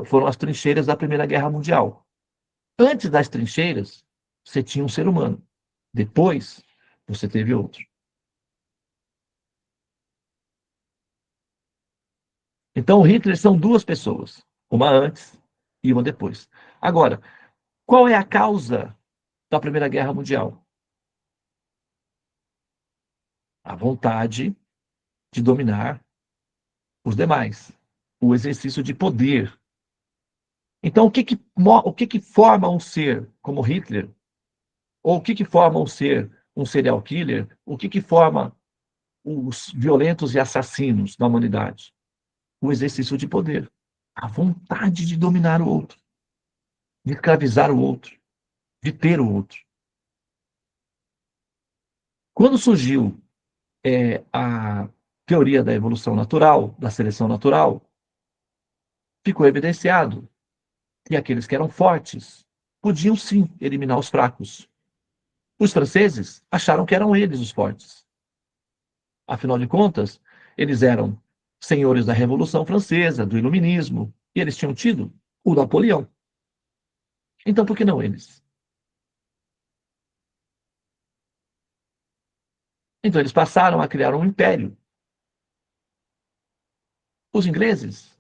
foram as trincheiras da Primeira Guerra Mundial. Antes das trincheiras, você tinha um ser humano. Depois, você teve outro. Então, o Hitler são duas pessoas, uma antes e uma depois. Agora, qual é a causa da Primeira Guerra Mundial? A vontade de dominar os demais, o exercício de poder. Então, o que forma um ser como Hitler? Ou o que forma um ser, um serial killer? O que forma os violentos e assassinos da humanidade? O exercício de poder, a vontade de dominar o outro, de escravizar o outro, de ter o outro. Quando surgiu a teoria da evolução natural, da seleção natural, ficou evidenciado que aqueles que eram fortes podiam sim eliminar os fracos. Os franceses acharam que eram eles os fortes. Afinal de contas, eles eram senhores da Revolução Francesa, do Iluminismo, e eles tinham tido o Napoleão. Então, por que não eles? Então, eles passaram a criar um império. Os ingleses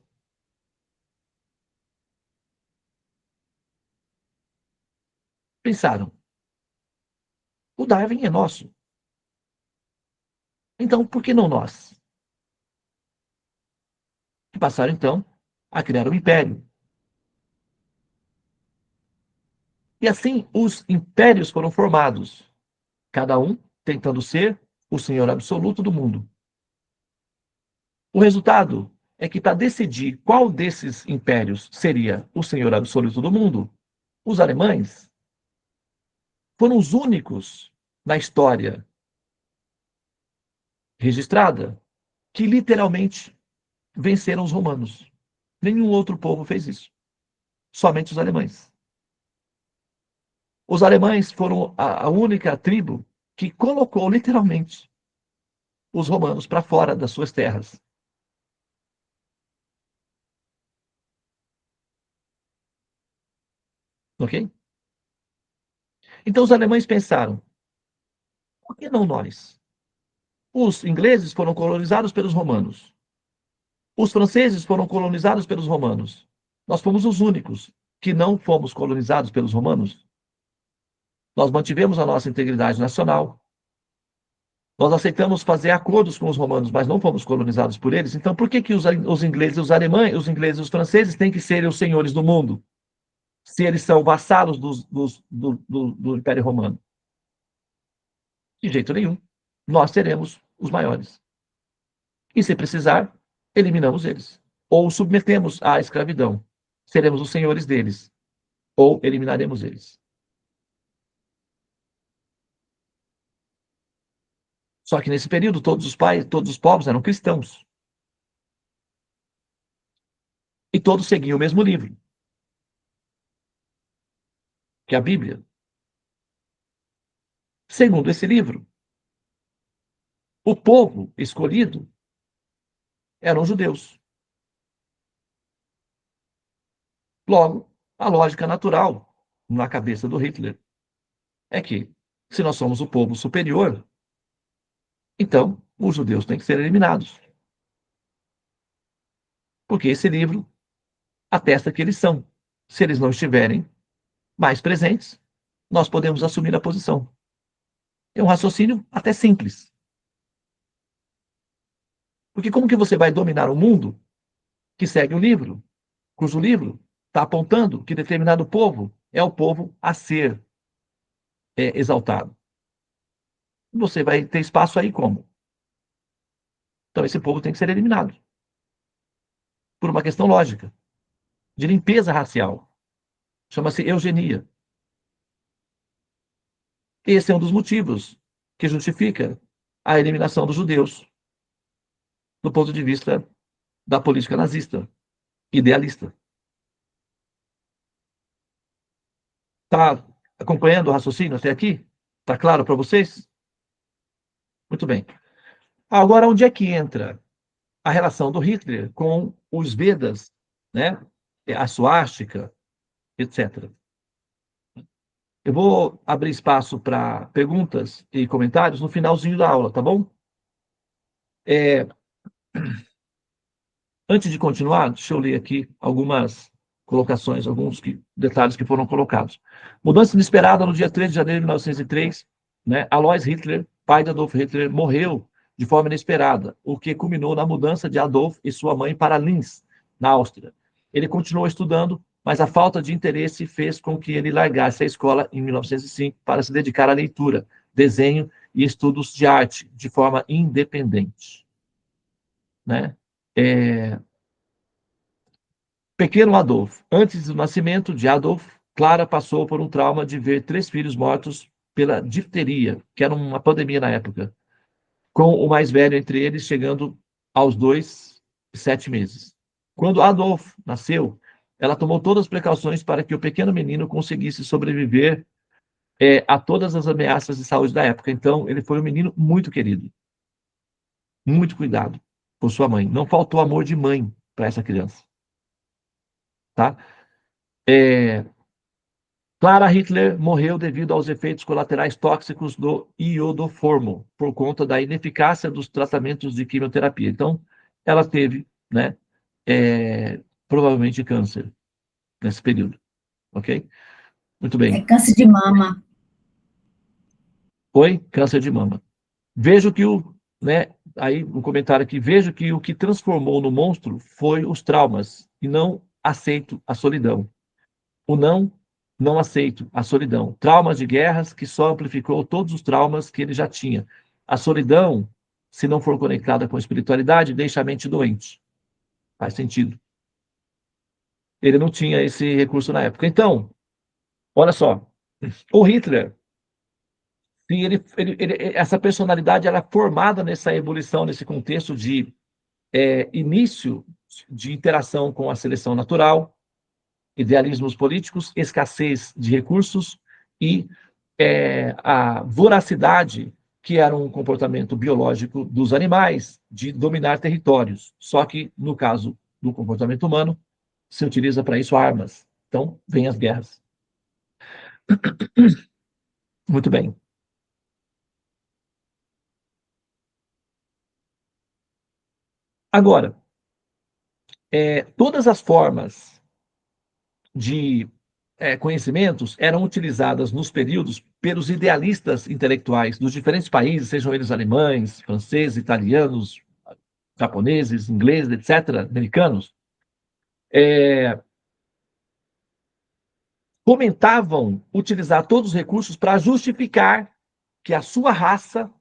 pensaram: o Darwin é nosso. Então, por que não nós? E passaram, então, a criar um império. E assim, os impérios foram formados, cada um tentando ser o senhor absoluto do mundo. O resultado é que, para decidir qual desses impérios seria o senhor absoluto do mundo, os alemães foram os únicos na história registrada que literalmente venceram os romanos. Nenhum outro povo fez isso. Somente os alemães. Os alemães foram a única tribo que colocou literalmente os romanos para fora das suas terras. Ok? Então os alemães pensaram: por que não nós? Os ingleses foram colonizados pelos romanos. Os franceses foram colonizados pelos romanos. Nós fomos os únicos que não fomos colonizados pelos romanos. Nós mantivemos a nossa integridade nacional. Nós aceitamos fazer acordos com os romanos, mas não fomos colonizados por eles. Então, por que os ingleses, os alemães, os ingleses e os franceses têm que ser os senhores do mundo, se eles são vassalos do Império Romano? De jeito nenhum. Nós seremos os maiores. E, se precisar, eliminamos eles. Ou submetemos à escravidão. Seremos os senhores deles. Ou eliminaremos eles. Só que nesse período todos os povos eram cristãos. E todos seguiam o mesmo livro, que é a Bíblia. Segundo esse livro, o povo escolhido eram os judeus. Logo, a lógica natural na cabeça do Hitler é que, se nós somos o povo superior, então os judeus têm que ser eliminados. Porque esse livro atesta que eles são. Se eles não estiverem mais presentes, nós podemos assumir a posição. É um raciocínio até simples. Porque como que você vai dominar um mundo que segue o livro, cujo livro está apontando que determinado povo é o povo a ser exaltado? Você vai ter espaço aí como? Então esse povo tem que ser eliminado. Por uma questão lógica, de limpeza racial. Chama-se eugenia. Esse é um dos motivos que justifica a eliminação dos judeus do ponto de vista da política nazista, idealista. Está acompanhando o raciocínio até aqui? Está claro para vocês? Muito bem. Agora, onde é que entra a relação do Hitler com os Vedas, né? A suástica, etc. Eu vou abrir espaço para perguntas e comentários no finalzinho da aula, tá bom? Antes de continuar, deixa eu ler aqui algumas colocações, alguns detalhes que foram colocados. Mudança inesperada no dia 3 de janeiro de 1903, né? Alois Hitler, pai de Adolf Hitler, morreu de forma inesperada, o que culminou na mudança de Adolf e sua mãe para Linz, na Áustria. Ele continuou estudando, mas a falta de interesse fez com que ele largasse a escola em 1905 para se dedicar à leitura, desenho e estudos de arte de forma independente, né? Pequeno Adolf. Antes do nascimento de Adolf, Clara passou por um trauma de ver 3 filhos mortos pela difteria, que era uma pandemia na época, com o mais velho entre eles chegando aos 2 e 7 meses. Quando Adolf nasceu, ela tomou todas as precauções para que o pequeno menino conseguisse sobreviver a todas as ameaças de saúde da época. Então, ele foi um menino muito querido, muito cuidado por sua mãe. Não faltou amor de mãe para essa criança. Tá? Clara Hitler morreu devido aos efeitos colaterais tóxicos do iodoformo, por conta da ineficácia dos tratamentos de quimioterapia. Então, ela teve, né, provavelmente câncer nesse período, ok? Muito É bem. câncer de mama. Foi câncer de mama. Vejo que aí um comentário aqui, vejo que o que transformou no monstro foi os traumas, e não aceito a solidão. O não aceito a solidão. Traumas de guerras que só amplificou todos os traumas que ele já tinha. A solidão, se não for conectada com a espiritualidade, deixa a mente doente. Faz sentido. Ele não tinha esse recurso na época. Então, olha só, o Hitler, essa personalidade era formada nessa ebulição, nesse contexto de início de interação com a seleção natural, idealismos políticos, escassez de recursos e a voracidade, que era um comportamento biológico dos animais, de dominar territórios. Só que, no caso do comportamento humano, se utiliza para isso armas. Então, vem as guerras. Muito bem. Agora, todas as formas de conhecimentos eram utilizadas nos períodos pelos idealistas intelectuais dos diferentes países, sejam eles alemães, franceses, italianos, japoneses, ingleses, etc., americanos, comentavam utilizar todos os recursos para justificar que a sua raça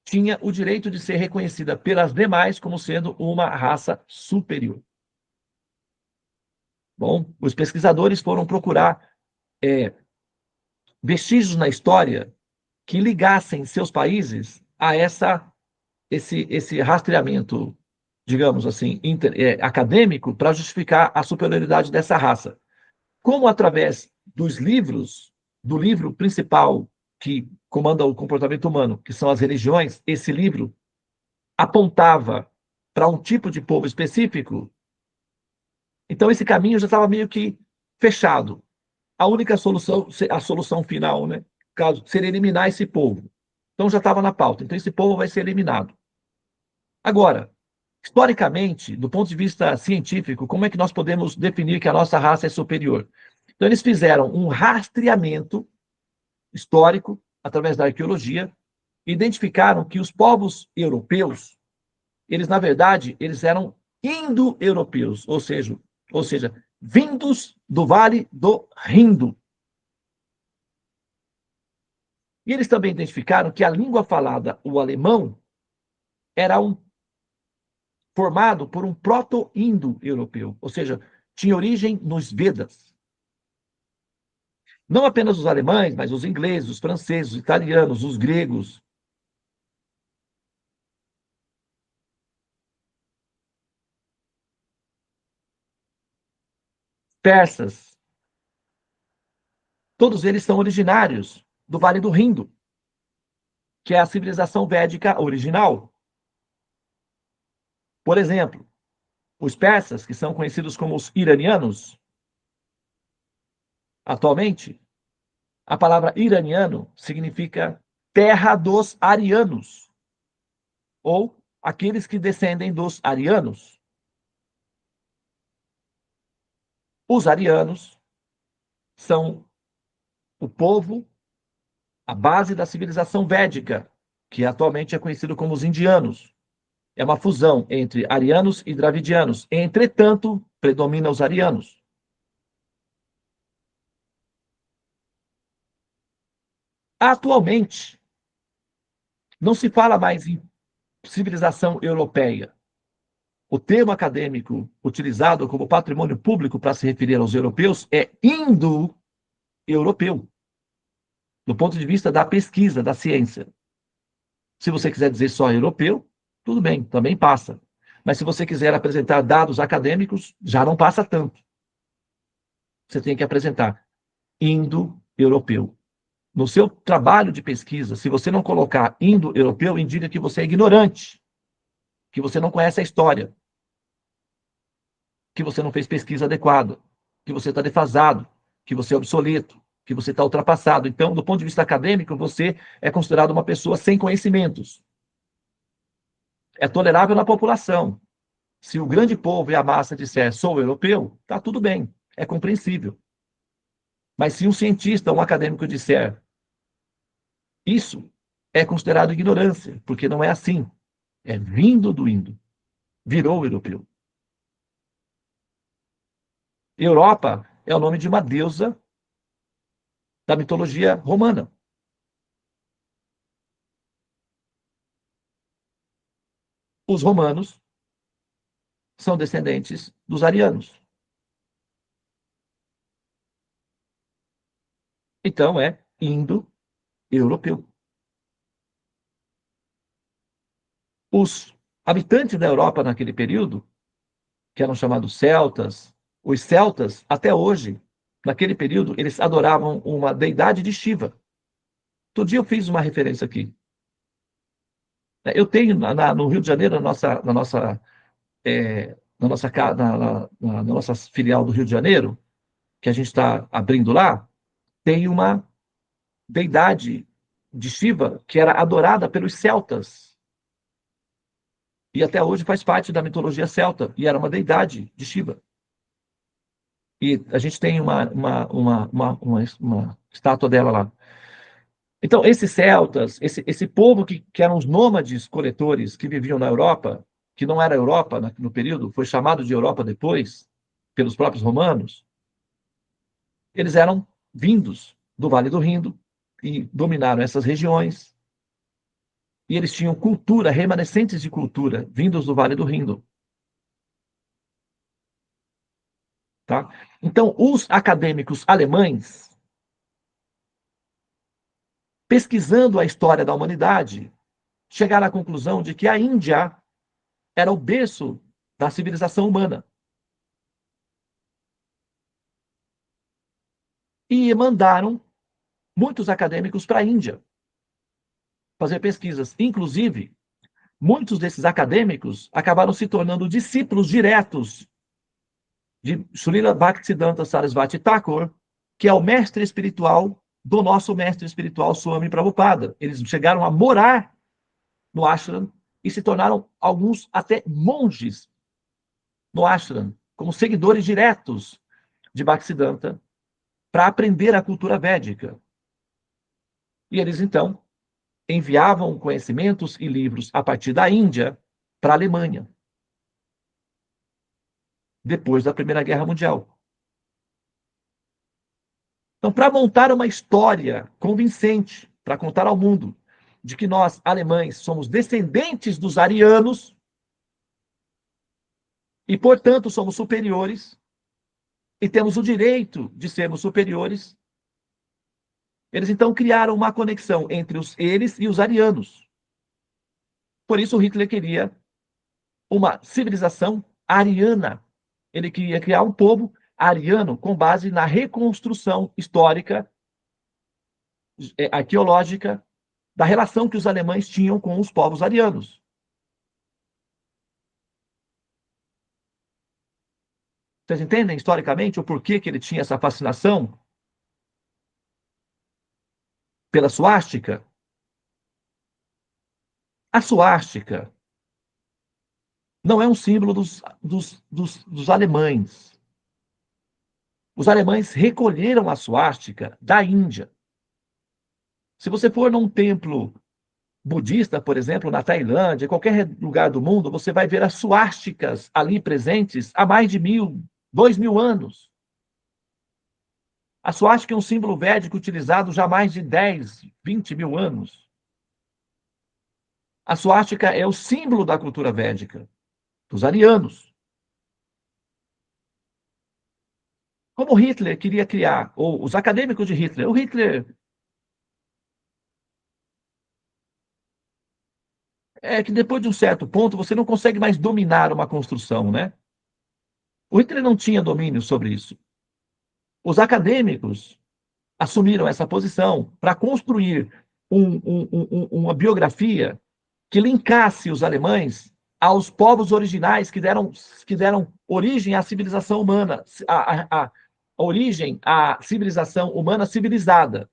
tinha o direito de ser reconhecida pelas demais como sendo uma raça superior. Bom, os pesquisadores foram procurar vestígios na história que ligassem seus países a esse rastreamento digamos assim, acadêmico para justificar a superioridade dessa raça. Como através dos livros, do livro principal que comanda o comportamento humano, que são as religiões, esse livro apontava para um tipo de povo específico, então esse caminho já estava meio que fechado. A única solução, a solução final, né, caso seria eliminar esse povo. Então já estava na pauta. Então esse povo vai ser eliminado. Agora, historicamente, do ponto de vista científico, como é que nós podemos definir que a nossa raça é superior? Então eles fizeram um rastreamento histórico através da arqueologia, identificaram que os povos europeus, eles na verdade, eles eram indo-europeus, ou seja, vindos do Vale do Rindo. E eles também identificaram que a língua falada, o alemão, era formado por um proto-indo-europeu, ou seja, tinha origem nos Vedas. Não apenas os alemães, mas os ingleses, os franceses, os italianos, os gregos. Persas. Todos eles são originários do Vale do Rindo, que é a civilização védica original. Por exemplo, os persas, que são conhecidos como os iranianos, atualmente, a palavra iraniano significa terra dos arianos, ou aqueles que descendem dos arianos. Os arianos são o povo, a base da civilização védica, que atualmente é conhecido como os indianos. É uma fusão entre arianos e dravidianos. Entretanto, predomina os arianos. Atualmente, não se fala mais em civilização europeia. O termo acadêmico utilizado como patrimônio público para se referir aos europeus é indo-europeu, do ponto de vista da pesquisa, da ciência. Se você quiser dizer só europeu, tudo bem, também passa. Mas se você quiser apresentar dados acadêmicos, já não passa tanto. Você tem que apresentar indo-europeu. No seu trabalho de pesquisa, se você não colocar indo-europeu, indica que você é ignorante, que você não conhece a história, que você não fez pesquisa adequada, que você está defasado, que você é obsoleto, que você está ultrapassado. Então, do ponto de vista acadêmico, você é considerado uma pessoa sem conhecimentos. É tolerável na população. Se o grande povo e a massa disser sou europeu, está tudo bem, é compreensível. Mas se um cientista, um acadêmico disser isso, é considerado ignorância, porque não é assim. É vindo do indo. Virou europeu. Europa é o nome de uma deusa da mitologia romana. Os romanos são descendentes dos arianos. Então é indo-europeu. Os habitantes da Europa naquele período, que eram chamados celtas, os celtas, até hoje, naquele período, eles adoravam uma deidade de Shiva. Todo dia eu fiz uma referência aqui. Eu tenho no Rio de Janeiro, na nossa filial do Rio de Janeiro, que a gente está abrindo lá, tem uma deidade de Shiva que era adorada pelos celtas. E até hoje faz parte da mitologia celta, e era uma deidade de Shiva. E a gente tem uma estátua dela lá. Então, esses celtas, esse povo que eram os nômades coletores que viviam na Europa, que não era Europa no período, foi chamado de Europa depois, pelos próprios romanos, eles eram vindos do Vale do Rindo e dominaram essas regiões. E eles tinham cultura, remanescentes de cultura, vindos do Vale do Rindo. Tá? Então, os acadêmicos alemães, pesquisando a história da humanidade, chegaram à conclusão de que a Índia era o berço da civilização humana. E mandaram muitos acadêmicos para a Índia fazer pesquisas. Inclusive, muitos desses acadêmicos acabaram se tornando discípulos diretos de Srila Bhaktisiddhanta Sarasvati Thakur, que é o mestre espiritual do nosso mestre espiritual Swami Prabhupada. Eles chegaram a morar no ashram e se tornaram alguns até monges no ashram, como seguidores diretos de Bhaktisiddhanta, para aprender a cultura védica. E eles, então, enviavam conhecimentos e livros a partir da Índia para a Alemanha, depois da Primeira Guerra Mundial. Então, para montar uma história convincente, para contar ao mundo de que nós, alemães, somos descendentes dos arianos e, portanto, somos superiores e temos o direito de sermos superiores, eles então criaram uma conexão entre eles e os arianos. Por isso, Hitler queria uma civilização ariana. Ele queria criar um povo ariano com base na reconstrução histórica, arqueológica, da relação que os alemães tinham com os povos arianos. Vocês entendem historicamente o porquê que ele tinha essa fascinação pela suástica? A suástica não é um símbolo dos alemães. Os alemães recolheram a suástica da Índia. Se você for num templo budista, por exemplo, na Tailândia, em qualquer lugar do mundo, você vai ver as suásticas ali presentes há mais de 2.000 anos. A suástica é um símbolo védico utilizado já há mais de 10, 20 mil anos. A suástica é o símbolo da cultura védica, dos arianos. Como Hitler queria criar, ou os acadêmicos de Hitler, o Hitler é que depois de um certo ponto você não consegue mais dominar uma construção, né? O Hitler não tinha domínio sobre isso. Os acadêmicos assumiram essa posição para construir uma biografia que linkasse os alemães aos povos originais que deram origem à civilização humana, a origem à civilização humana civilizada.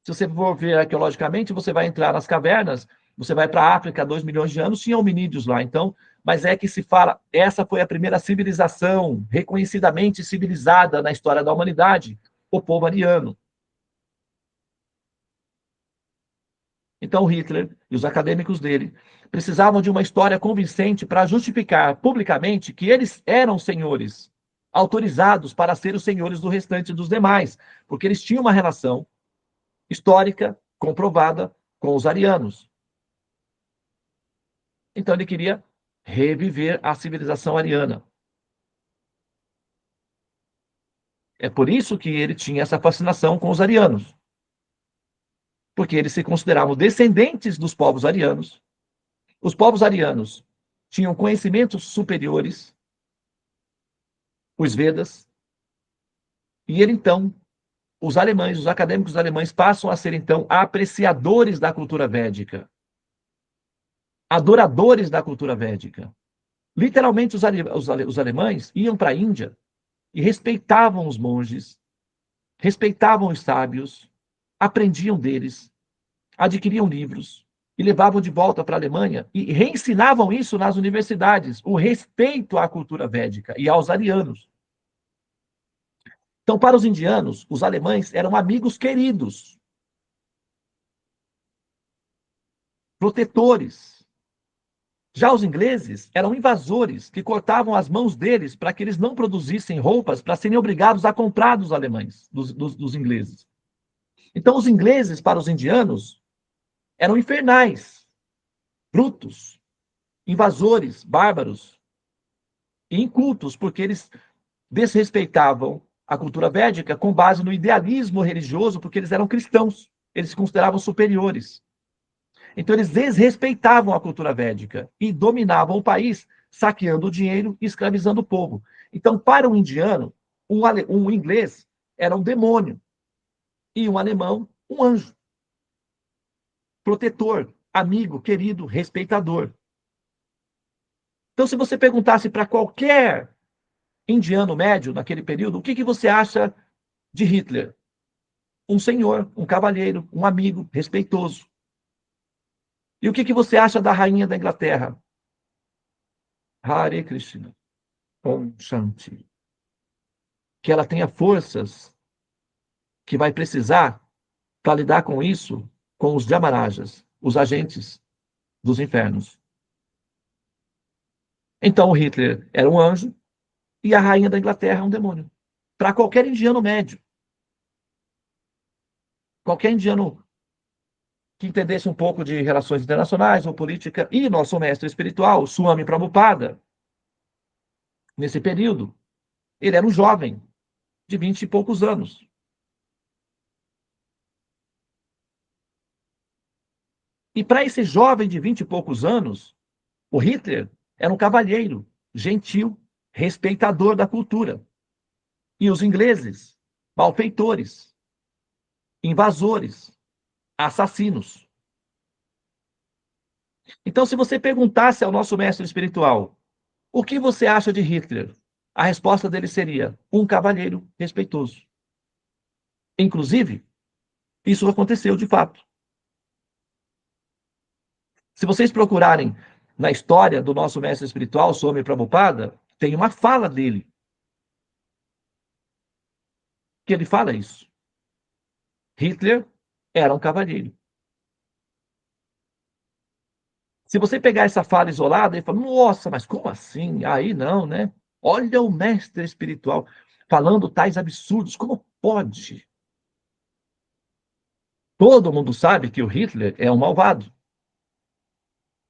Se você for ver arqueologicamente, você vai entrar nas cavernas, você vai para a África há 2 milhões de anos, tinha hominídeos lá, então, mas é que se fala, essa foi a primeira civilização reconhecidamente civilizada na história da humanidade, o povo ariano. Então, Hitler e os acadêmicos dele precisavam de uma história convincente para justificar publicamente que eles eram senhores, autorizados para ser os senhores do restante dos demais, porque eles tinham uma relação histórica comprovada com os arianos. Então, ele queria reviver a civilização ariana. É por isso que ele tinha essa fascinação com os arianos. Porque eles se consideravam descendentes dos povos arianos. Os povos arianos tinham conhecimentos superiores, os Vedas, e ele, então, os alemães, os acadêmicos alemães passam a ser, então, apreciadores da cultura védica, adoradores da cultura védica. Literalmente, os alemães iam para a Índia e respeitavam os monges, respeitavam os sábios, aprendiam deles, adquiriam livros e levavam de volta para a Alemanha e reensinavam isso nas universidades, o respeito à cultura védica e aos arianos. Então, para os indianos, os alemães eram amigos queridos, protetores. Já os ingleses eram invasores que cortavam as mãos deles para que eles não produzissem roupas para serem obrigados a comprar dos alemães, dos ingleses. Então, os ingleses, para os indianos, eram infernais, brutos, invasores, bárbaros e incultos, porque eles desrespeitavam a cultura védica com base no idealismo religioso, porque eles eram cristãos, eles se consideravam superiores. Então, eles desrespeitavam a cultura védica e dominavam o país, saqueando o dinheiro e escravizando o povo. Então, para um indiano, um inglês era um demônio e um alemão, um anjo. Protetor, amigo, querido, respeitador. Então, se você perguntasse para qualquer indiano médio naquele período, o que você acha de Hitler? Um senhor, um cavalheiro, um amigo respeitoso. E o que você acha da rainha da Inglaterra? Hare Krishna. Om Shanti. Que ela tenha forças que vai precisar para lidar com isso, com os Yamarajas, os agentes dos infernos. Então, o Hitler era um anjo e a rainha da Inglaterra é um demônio. Para qualquer indiano médio. Qualquer indiano que entendesse um pouco de relações internacionais ou política, e nosso mestre espiritual, Swami Prabhupada, nesse período, ele era um jovem de 20 e poucos anos. E para esse jovem de 20 e poucos anos, o Hitler era um cavalheiro, gentil, respeitador da cultura. E os ingleses, malfeitores, invasores, assassinos. Então, se você perguntasse ao nosso mestre espiritual, o que você acha de Hitler? A resposta dele seria, um cavalheiro respeitoso. Inclusive, isso aconteceu de fato. Se vocês procurarem na história do nosso mestre espiritual, Swami Prabhupada, tem uma fala dele, que ele fala isso. Hitler era um cavalheiro. Se você pegar essa fala isolada e falar, nossa, mas como assim? Aí não, né? Olha o mestre espiritual falando tais absurdos, como pode? Todo mundo sabe que o Hitler é um malvado.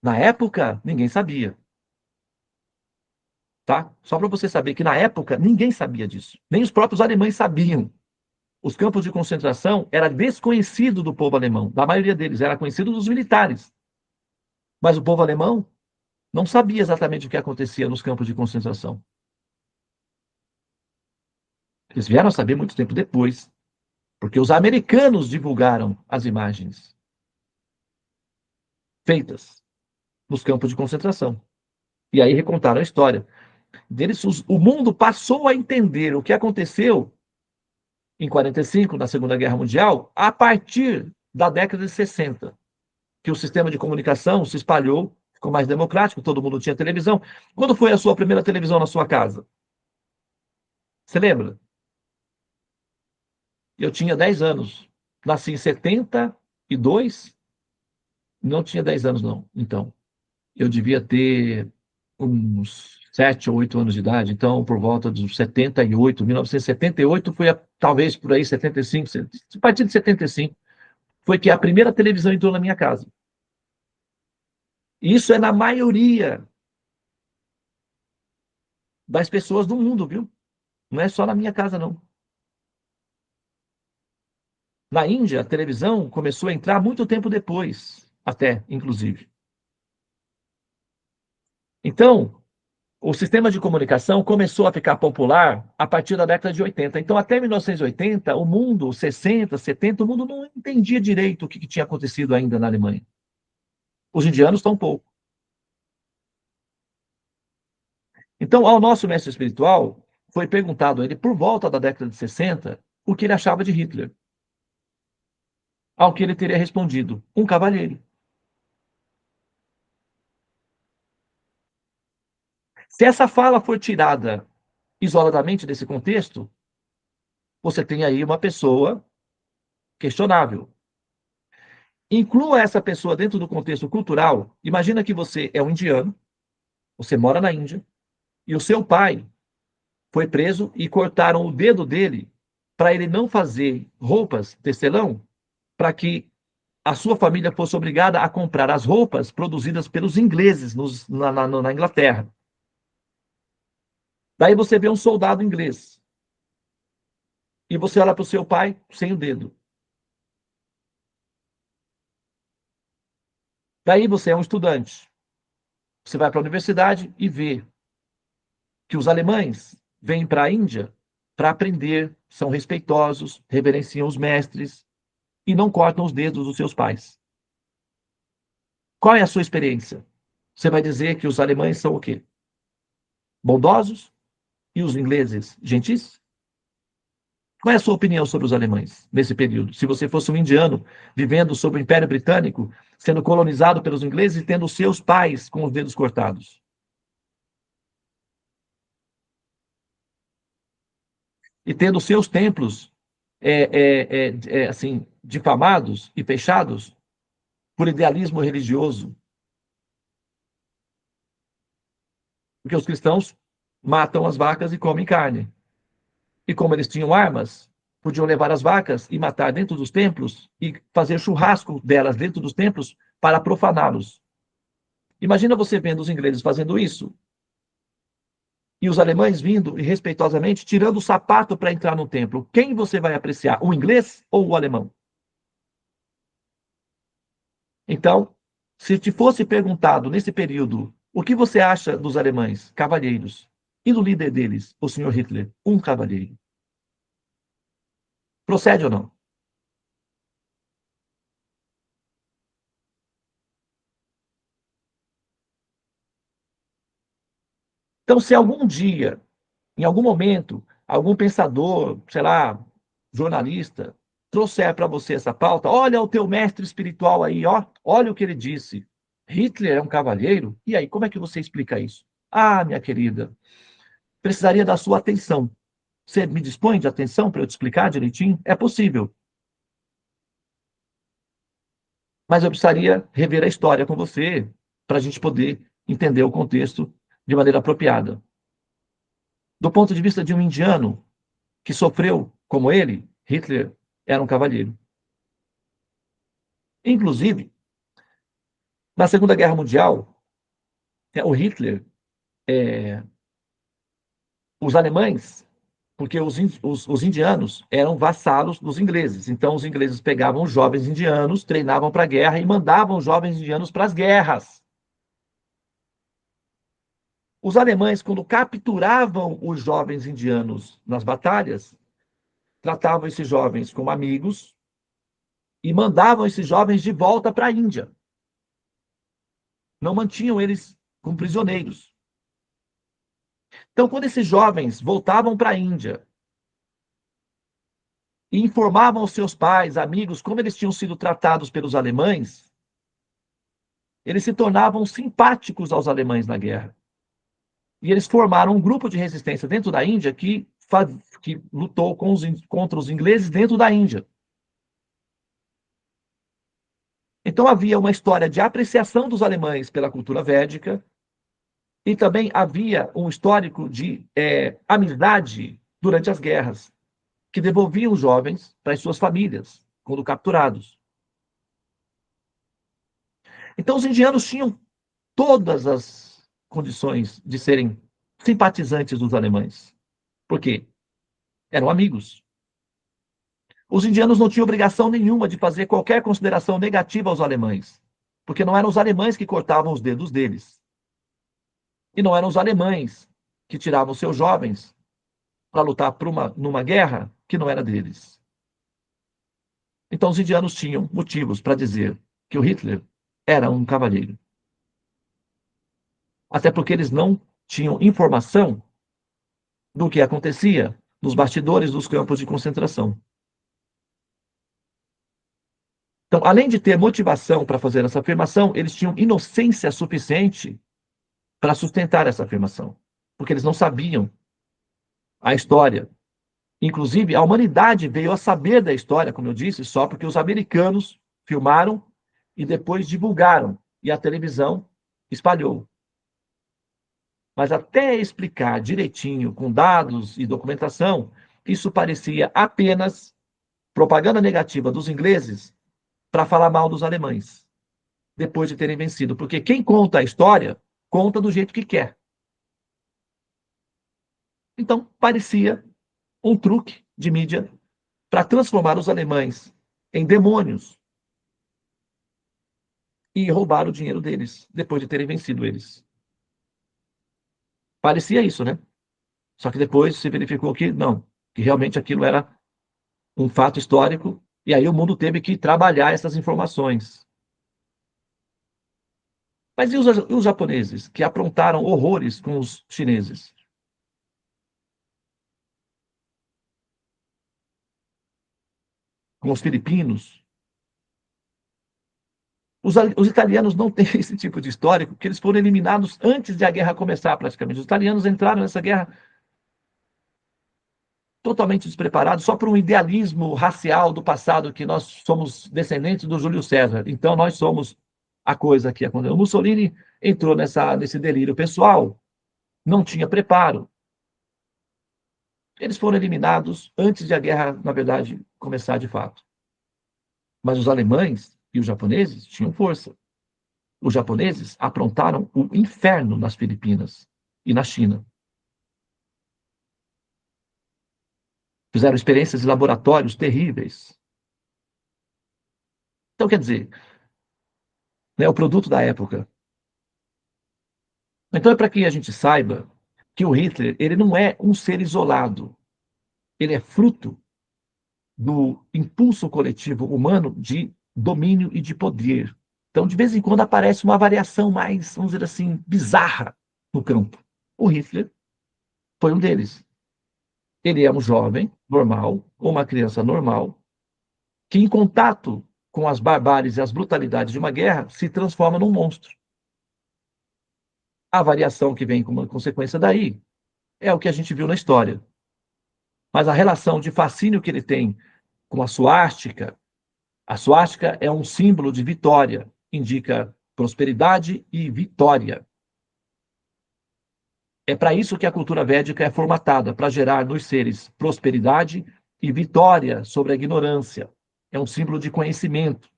Na época, ninguém sabia. Tá? Só para você saber que na época ninguém sabia disso. Nem os próprios alemães sabiam. Os campos de concentração era desconhecido do povo alemão. Da maioria deles era conhecido dos militares. Mas o povo alemão não sabia exatamente o que acontecia nos campos de concentração. Eles vieram a saber muito tempo depois, porque os americanos divulgaram as imagens feitas nos campos de concentração. E aí recontaram a história. Deles, o mundo passou a entender o que aconteceu em 45, na Segunda Guerra Mundial, a partir da década de 60, que o sistema de comunicação se espalhou, ficou mais democrático, todo mundo tinha televisão. Quando foi a sua primeira televisão na sua casa? Você lembra? Eu tinha 10 anos. Nasci em 72, não tinha 10 anos, não. Então, eu devia ter uns 7 ou 8 anos de idade, então, por volta dos 78, 1978, foi talvez por aí, 75, a partir de 75, foi que a primeira televisão entrou na minha casa. Isso é na maioria das pessoas do mundo, viu? Não é só na minha casa, não. Na Índia, a televisão começou a entrar muito tempo depois, até, inclusive. Então, o sistema de comunicação começou a ficar popular a partir da década de 80. Então, até 1980, o mundo, 60, 70, o mundo não entendia direito o que tinha acontecido ainda na Alemanha. Os indianos tão pouco. Então, ao nosso mestre espiritual, foi perguntado a ele, por volta da década de 60, o que ele achava de Hitler. Ao que ele teria respondido, um cavalheiro. Se essa fala for tirada isoladamente desse contexto, você tem aí uma pessoa questionável. Inclua essa pessoa dentro do contexto cultural. Imagina que você é um indiano, você mora na Índia, e o seu pai foi preso e cortaram o dedo dele para ele não fazer roupas tecelão, para que a sua família fosse obrigada a comprar as roupas produzidas pelos ingleses na Inglaterra. Daí você vê um soldado inglês. E você olha para o seu pai sem o dedo. Daí você é um estudante. Você vai para a universidade e vê que os alemães vêm para a Índia para aprender, são respeitosos, reverenciam os mestres e não cortam os dedos dos seus pais. Qual é a sua experiência? Você vai dizer que os alemães são o quê? Bondosos? E os ingleses gentis? Qual é a sua opinião sobre os alemães nesse período? Se você fosse um indiano vivendo sob o Império Britânico, sendo colonizado pelos ingleses e tendo seus pais com os dedos cortados. E tendo seus templos assim, difamados e fechados por idealismo religioso. Porque os cristãos matam as vacas e comem carne. E como eles tinham armas, podiam levar as vacas e matar dentro dos templos e fazer churrasco delas dentro dos templos para profaná-los. Imagina você vendo os ingleses fazendo isso e os alemães vindo e respeitosamente tirando o sapato para entrar no templo. Quem você vai apreciar, o inglês ou o alemão? Então, se te fosse perguntado nesse período o que você acha dos alemães, cavalheiros, e do líder deles, o senhor Hitler, um cavalheiro, procede ou não? Então, se algum dia, em algum momento, algum pensador, sei lá, jornalista, trouxer para você essa pauta, olha o teu mestre espiritual aí, ó, olha o que ele disse. Hitler é um cavalheiro? E aí, como é que você explica isso? Ah, minha querida, precisaria da sua atenção. Você me dispõe de atenção para eu te explicar direitinho? É possível. Mas eu precisaria rever a história com você para a gente poder entender o contexto de maneira apropriada. Do ponto de vista de um indiano que sofreu como ele, Hitler era um cavalheiro. Inclusive, na Segunda Guerra Mundial, o Hitler, os alemães, porque os indianos eram vassalos dos ingleses. Então, os ingleses pegavam os jovens indianos, treinavam para a guerra e mandavam os jovens indianos para as guerras. Os alemães, quando capturavam os jovens indianos nas batalhas, tratavam esses jovens como amigos e mandavam esses jovens de volta para a Índia. Não mantinham eles como prisioneiros. Então, quando esses jovens voltavam para a Índia e informavam aos seus pais, amigos, como eles tinham sido tratados pelos alemães, eles se tornavam simpáticos aos alemães na guerra. E eles formaram um grupo de resistência dentro da Índia que lutou contra os ingleses dentro da Índia. Então havia uma história de apreciação dos alemães pela cultura védica e também havia um histórico de amizade durante as guerras, que devolviam os jovens para as suas famílias, quando capturados. Então os indianos tinham todas as condições de serem simpatizantes dos alemães. Por quê? Eram amigos. Os indianos não tinham obrigação nenhuma de fazer qualquer consideração negativa aos alemães, porque não eram os alemães que cortavam os dedos deles. E não eram os alemães que tiravam seus jovens para lutar numa guerra que não era deles. Então os indianos tinham motivos para dizer que o Hitler era um cavalheiro. Até porque eles não tinham informação do que acontecia nos bastidores dos campos de concentração. Então, além de ter motivação para fazer essa afirmação, eles tinham inocência suficiente para sustentar essa afirmação, porque eles não sabiam a história. Inclusive, a humanidade veio a saber da história, como eu disse, só porque os americanos filmaram e depois divulgaram, e a televisão espalhou. Mas até explicar direitinho, com dados e documentação, isso parecia apenas propaganda negativa dos ingleses para falar mal dos alemães, depois de terem vencido. Porque quem conta a história, conta do jeito que quer. Então, parecia um truque de mídia para transformar os alemães em demônios e roubar o dinheiro deles, depois de terem vencido eles. Parecia isso, né? Só que depois se verificou que não, que realmente aquilo era um fato histórico, e aí o mundo teve que trabalhar essas informações. Mas e os japoneses, que aprontaram horrores com os chineses? Com os filipinos? Os italianos não têm esse tipo de histórico, porque eles foram eliminados antes de a guerra começar, praticamente. Os italianos entraram nessa guerra totalmente despreparados, só por um idealismo racial do passado, que nós somos descendentes do Júlio César. Então, nós somos a coisa que aconteceu. O Mussolini entrou nesse delírio pessoal, não tinha preparo. Eles foram eliminados antes de a guerra, na verdade, começar de fato. Mas os alemães e os japoneses tinham força. Os japoneses aprontaram o inferno nas Filipinas e na China. Fizeram experiências em laboratórios terríveis. Então, quer dizer, né, o produto da época. Então, é para que a gente saiba que o Hitler, ele não é um ser isolado. Ele é fruto do impulso coletivo humano de domínio e de poder. Então, de vez em quando aparece uma variação mais, vamos dizer assim, bizarra no campo. O Hitler foi um deles. Ele é um jovem normal, ou uma criança normal, que em contato com as barbáries e as brutalidades de uma guerra se transforma num monstro. A variação que vem como consequência daí é o que a gente viu na história. Mas a relação de fascínio que ele tem com a suástica é um símbolo de vitória, indica prosperidade e vitória. É para isso que a cultura védica é formatada, para gerar nos seres prosperidade e vitória sobre a ignorância. É um símbolo de conhecimento.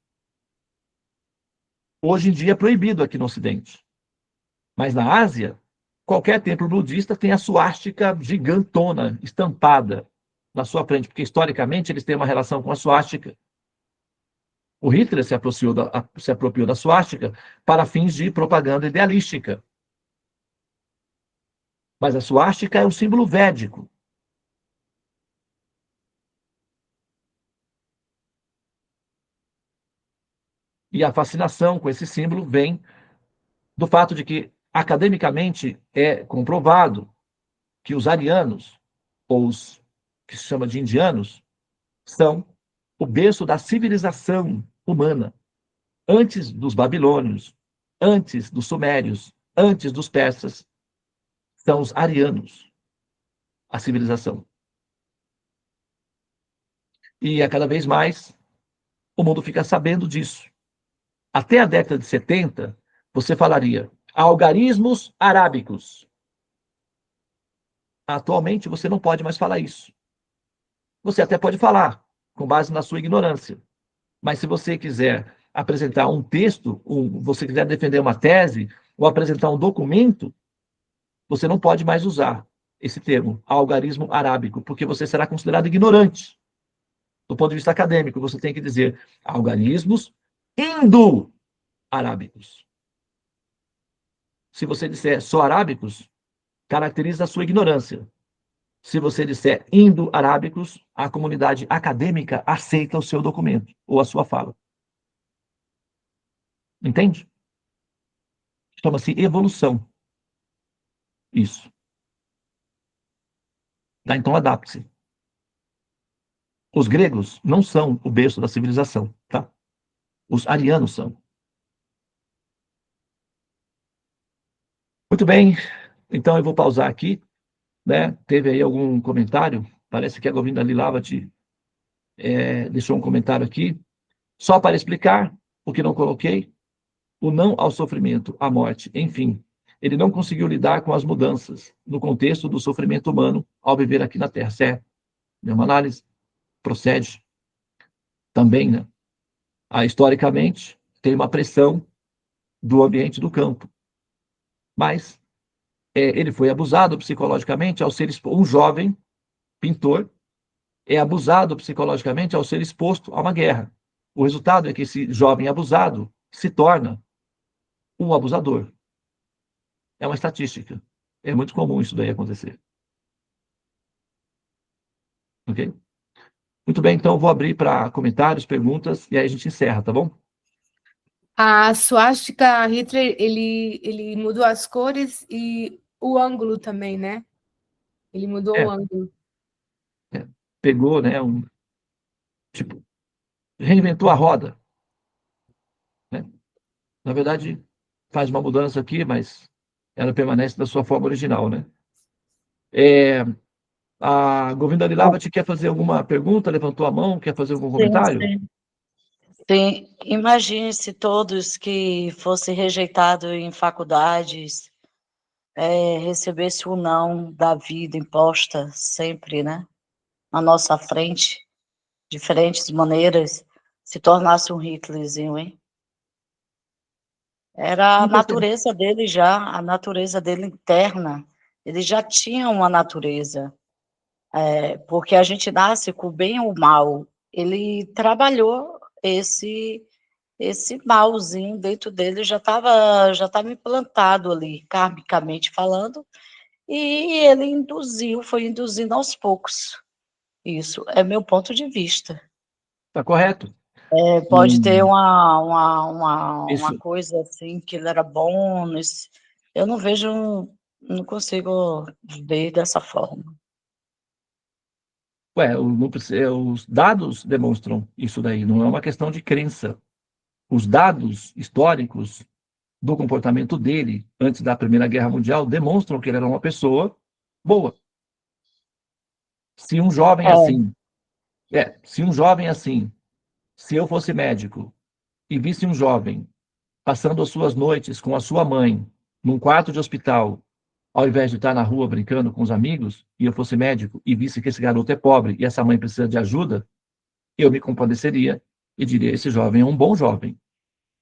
Hoje em dia é proibido aqui no Ocidente. Mas na Ásia, qualquer templo budista tem a suástica gigantona, estampada na sua frente, porque historicamente eles têm uma relação com a suástica. O Hitler se apropriou da suástica para fins de propaganda idealística. Mas a suástica é um símbolo védico. E a fascinação com esse símbolo vem do fato de que, academicamente, é comprovado que os arianos, ou os que se chama de indianos, são o berço da civilização humana. Antes dos babilônios, antes dos sumérios, antes dos persas, são os arianos, a civilização. E a cada vez mais o mundo fica sabendo disso. Até a década de 70, você falaria algarismos arábicos. Atualmente, você não pode mais falar isso. Você até pode falar, com base na sua ignorância. Mas se você quiser apresentar um texto, você quiser defender uma tese, ou apresentar um documento, você não pode mais usar esse termo, algarismo arábico, porque você será considerado ignorante. Do ponto de vista acadêmico, você tem que dizer algarismos indo-arábicos. Se você disser só arábicos, caracteriza a sua ignorância. Se você disser indo-arábicos, a comunidade acadêmica aceita o seu documento ou a sua fala. Entende? Chama-se evolução. Isso. Tá? Então, adapte-se. Os gregos não são o berço da civilização, tá? Os arianos são. Muito bem. Então, eu vou pausar aqui, né? Teve aí algum comentário? Parece que a Govinda Lilavati deixou um comentário aqui. Só para explicar o que não coloquei, o não ao sofrimento, à morte, enfim. Ele não conseguiu lidar com as mudanças no contexto do sofrimento humano ao viver aqui na Terra, certo? Minha análise procede também, né? Historicamente, tem uma pressão do ambiente do campo. Mas ele foi abusado psicologicamente ao ser um jovem pintor, é abusado psicologicamente ao ser exposto a uma guerra. O resultado é que esse jovem abusado se torna um abusador. É uma estatística. É muito comum isso daí acontecer. Ok? Muito bem, então eu vou abrir para comentários, perguntas, e aí a gente encerra, tá bom? A suástica Hitler, ele mudou as cores e o ângulo também, né? Ele mudou o É, ângulo. pegou, né, tipo, reinventou a roda, né? Na verdade, faz uma mudança aqui, mas ela permanece da sua forma original, né? A Govinda Lilavati quer fazer alguma pergunta? Levantou a mão? Quer fazer algum Sim, comentário? sim. Sim. Imagine se todos que fossem rejeitados em faculdades recebessem o não da vida imposta sempre, né? Na nossa frente, diferentes maneiras, se tornasse um Hitlerzinho, hein? Era a Sim, natureza dele já, a natureza dele interna. Ele já tinha uma natureza, porque a gente nasce com o bem ou o mal. Ele trabalhou esse malzinho dentro dele, já estava implantado ali, karmicamente falando, e ele foi induzindo aos poucos. Isso é meu ponto de vista. está correto. Pode E ter uma isso, coisa assim que ele era bom, eu não vejo, não consigo ver dessa forma. os dados demonstram isso daí, não é uma questão de crença. Os dados históricos do comportamento dele antes da Primeira Guerra Mundial demonstram que ele era uma pessoa boa. Se um jovem É, assim, se um jovem assim, se eu fosse médico e visse um jovem passando as suas noites com a sua mãe num quarto de hospital, ao invés de estar na rua brincando com os amigos, e eu fosse médico e visse que esse garoto é pobre e essa mãe precisa de ajuda, eu me compadeceria e diria: esse jovem é um bom jovem,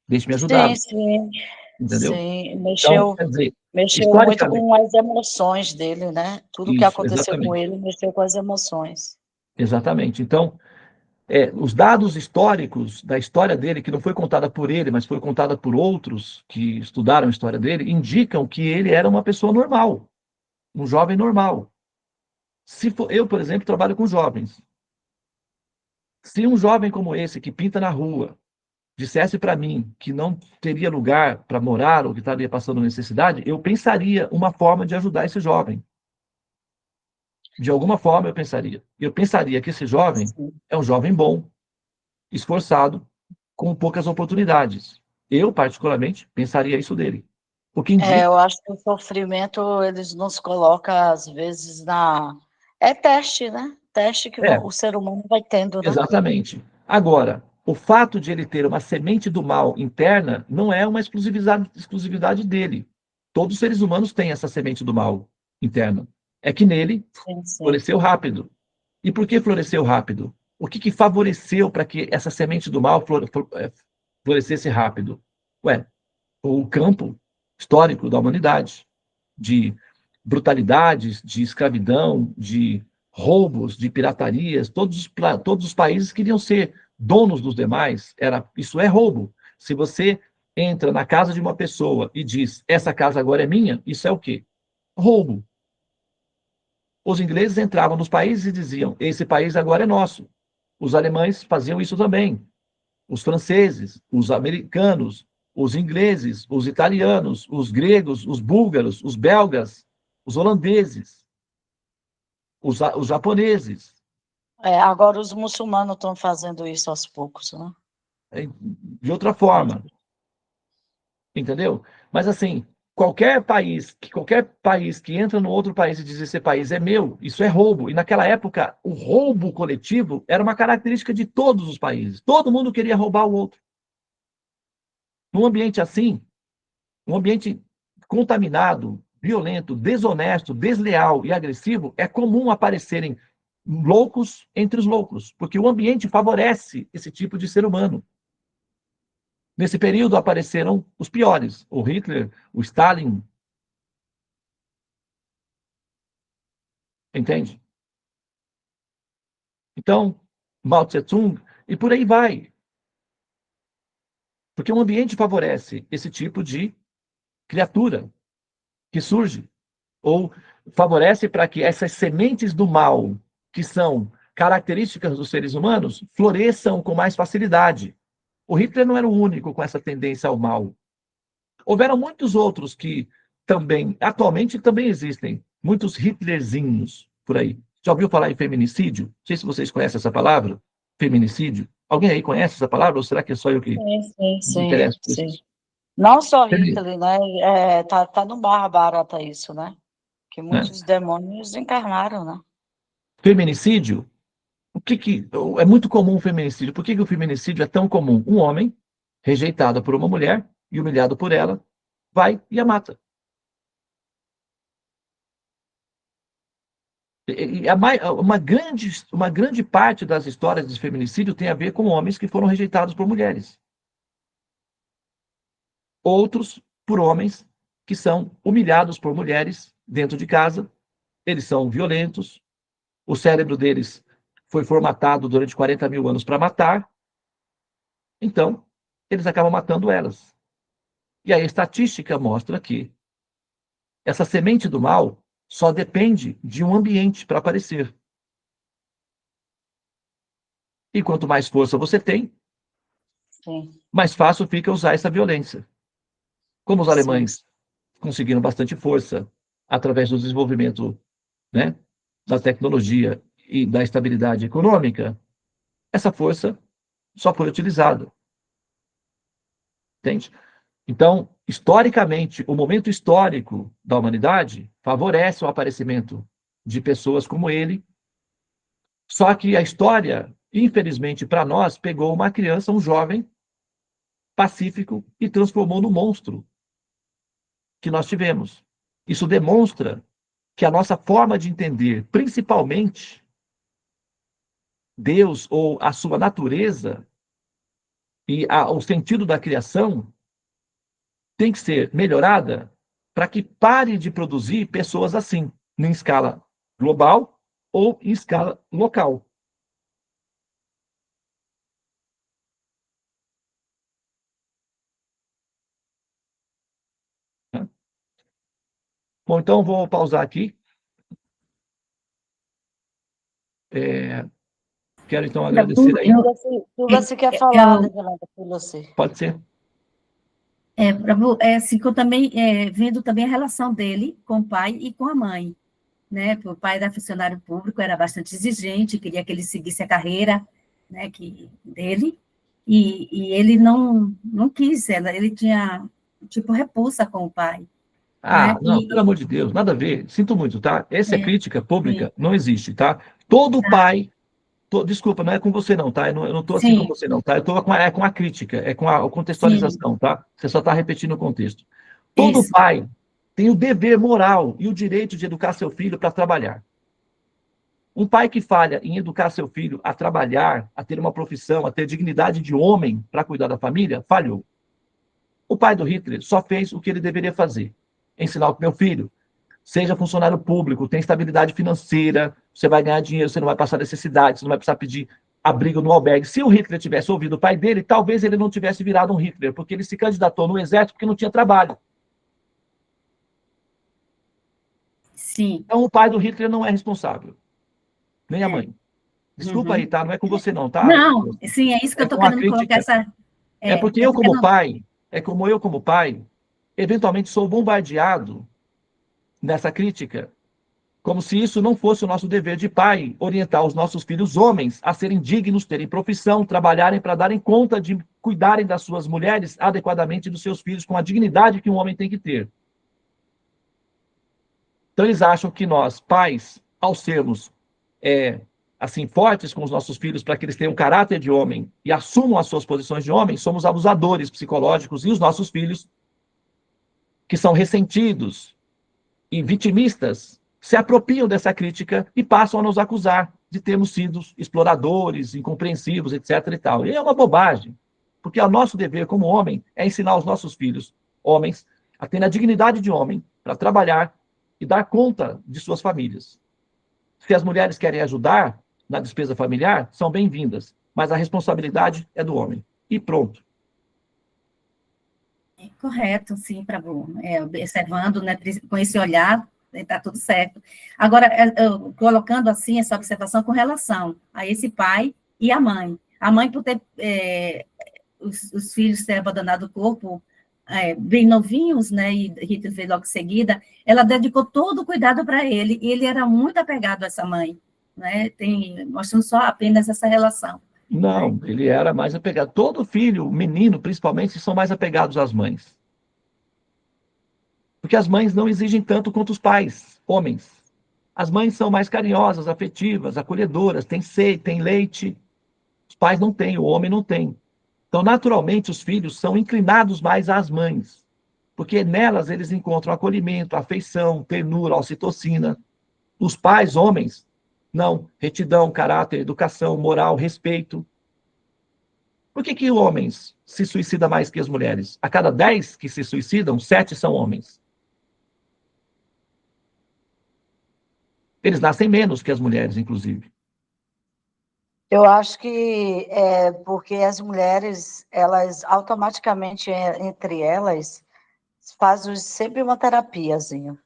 deixe-me sim, ajudá-lo, sim, entendeu? sim, Então, mexeu quer dizer, mexeu muito historicamente, com as emoções dele, né, tudo que isso, aconteceu com exatamente, ele mexeu com as emoções. exatamente. Então, os dados históricos da história dele, que não foi contada por ele, mas foi contada por outros que estudaram a história dele, indicam que ele era uma pessoa normal, um jovem normal. Se for, eu, por exemplo, trabalho com jovens. Se um jovem como esse, que pinta na rua, dissesse para mim que não teria lugar para morar ou que estaria passando necessidade, eu pensaria uma forma de ajudar esse jovem. De alguma forma eu pensaria. Eu pensaria que esse jovem Sim. é um jovem bom, esforçado, com poucas oportunidades. Eu, particularmente, pensaria isso dele. O que Eu indica. acho que o sofrimento eles nos coloca às vezes é teste, né, teste que É, o ser humano vai tendo, né. exatamente. Agora, o fato de ele ter uma semente do mal interna não é uma exclusividade dele. Todos os seres humanos têm essa semente do mal interna. É que nele Sim, sim. floresceu rápido. E por que floresceu rápido? O que favoreceu para que essa semente do mal florescesse rápido? Ué, o campo histórico da humanidade, de brutalidades, de escravidão, de roubos, de piratarias, todos os países queriam ser donos dos demais, isso é roubo. Se você entra na casa de uma pessoa e diz, essa casa agora é minha, isso é o quê? Roubo. Os ingleses entravam nos países e diziam, esse país agora é nosso. Os alemães faziam isso também. Os franceses, os americanos, os ingleses, os italianos, os gregos, os búlgaros, os belgas, os holandeses, os japoneses, Agora os muçulmanos estão fazendo isso aos poucos, né. de outra forma, entendeu? Mas assim, qualquer país que entra no outro país e diz esse país é meu, isso é roubo. E naquela época, o roubo coletivo era uma característica de todos os países. Todo mundo queria roubar o outro. Num ambiente assim, um ambiente contaminado, violento, desonesto, desleal e agressivo, é comum aparecerem loucos entre os loucos, porque o ambiente favorece esse tipo de ser humano. Nesse período apareceram os piores, o Hitler, o Stalin, entende? Então, Mao Tse-tung, e por aí vai. Porque o ambiente favorece esse tipo de criatura que surge, ou favorece para que essas sementes do mal, que são características dos seres humanos, floresçam com mais facilidade. O Hitler não era o único com essa tendência ao mal. Houveram muitos outros que também, atualmente também existem, muitos Hitlerzinhos por aí. Já ouviu falar em feminicídio? Não sei se vocês conhecem essa palavra, feminicídio. Alguém aí conhece essa palavra, ou será que é só eu que me interesso por isso? Não só Hitler, né? Tá no Mahabharata isso, né? Que muitos demônios encarnaram, né? Feminicídio, é muito comum o feminicídio? Por que o feminicídio é tão comum? Um homem, rejeitado por uma mulher e humilhado por ela, vai e a mata. E uma grande parte das histórias de feminicídio tem a ver com homens que foram rejeitados por mulheres. Outros por homens que são humilhados por mulheres dentro de casa. Eles são violentos, o cérebro deles foi formatado durante 40 mil anos para matar, então eles acabam matando elas. E a estatística mostra que essa semente do mal só depende de um ambiente para aparecer. E quanto mais força você tem, mais fácil fica usar essa violência. Como os alemães conseguiram bastante força através do desenvolvimento, né, da tecnologia e da estabilidade econômica, essa força só foi utilizada. Entende? Então, historicamente, o momento histórico da humanidade favorece o aparecimento de pessoas como ele. Só que a história, infelizmente para nós, pegou uma criança, um jovem pacífico e transformou no monstro que nós tivemos. Isso demonstra que a nossa forma de entender, principalmente Deus ou a sua natureza e o sentido da criação, tem que ser melhorada para que pare de produzir pessoas assim, em escala global ou em escala local. Bom, então vou pausar aqui. Quero então agradecer aí. Você quer falar, Adelanta, por você? Pode ser. Prabhu, assim, que eu também, vendo também a relação dele com o pai e com a mãe, né? O pai era funcionário público, era bastante exigente, queria que ele seguisse a carreira, né, dele, e ele não quis, ele tinha, tipo, repulsa com o pai. Né? Não, pelo amor de Deus, nada a ver. Sinto muito, tá? Essa crítica pública não existe, tá? Todo pai... Desculpa, não é com você não, tá? Eu não estou assim com você não, tá? Eu estou com a crítica, com a contextualização, tá? Você só está repetindo o contexto. Todo pai tem o dever moral e o direito de educar seu filho para trabalhar. Um pai que falha em educar seu filho a trabalhar, a ter uma profissão, a ter dignidade de homem para cuidar da família, falhou. O pai do Hitler só fez o que ele deveria fazer. Ensinar o meu filho, seja funcionário público, tem estabilidade financeira, você vai ganhar dinheiro, você não vai passar necessidade, você não vai precisar pedir abrigo no albergue. Se o Hitler tivesse ouvido o pai dele, talvez ele não tivesse virado um Hitler, porque ele se candidatou no exército porque não tinha trabalho. Sim. Então o pai do Hitler não é responsável, nem a mãe. Desculpa aí, tá? Não é com você não, tá? Não, sim, é isso que eu estou querendo colocar essa... porque eu como pai, como eu como pai, eventualmente sou bombardeado nessa crítica, como se isso não fosse o nosso dever de pai, orientar os nossos filhos homens a serem dignos, terem profissão, trabalharem para darem conta de cuidarem das suas mulheres adequadamente, dos seus filhos, com a dignidade que um homem tem que ter. Então eles acham que nós, pais, ao sermos assim fortes com os nossos filhos para que eles tenham caráter de homem e assumam as suas posições de homem, somos abusadores psicológicos, e os nossos filhos, que são ressentidos e vitimistas, se apropriam dessa crítica e passam a nos acusar de termos sido exploradores, incompreensivos, etc. e tal. E é uma bobagem, porque o nosso dever como homem é ensinar os nossos filhos, homens, a ter a dignidade de homem para trabalhar e dar conta de suas famílias. Se as mulheres querem ajudar na despesa familiar, são bem-vindas, mas a responsabilidade é do homem. E pronto. correto, sim, Prabhu. Observando, né, com esse olhar, está tudo certo. Agora, colocando assim essa observação com relação a esse pai e a mãe. A mãe, por ter os filhos ter abandonado o corpo bem novinhos, né, e Hitler veio logo em seguida, ela dedicou todo o cuidado para ele, e ele era muito apegado a essa mãe, né, mostrando só apenas essa relação. Não, ele era mais apegado. Todo filho, menino principalmente, são mais apegados às mães. Porque as mães não exigem tanto quanto os pais, homens. As mães são mais carinhosas, afetivas, acolhedoras, têm seio, têm leite. Os pais não têm, o homem não tem. Então, naturalmente, os filhos são inclinados mais às mães, porque nelas eles encontram acolhimento, afeição, ternura, ocitocina. Os pais, homens, não. Retidão, caráter, educação, moral, respeito. Por que homens se suicidam mais que as mulheres? A cada 10 que se suicidam, 7 são homens. Eles nascem menos que as mulheres, inclusive. Eu acho que é porque as mulheres, elas automaticamente, entre elas, fazem sempre uma terapiazinha.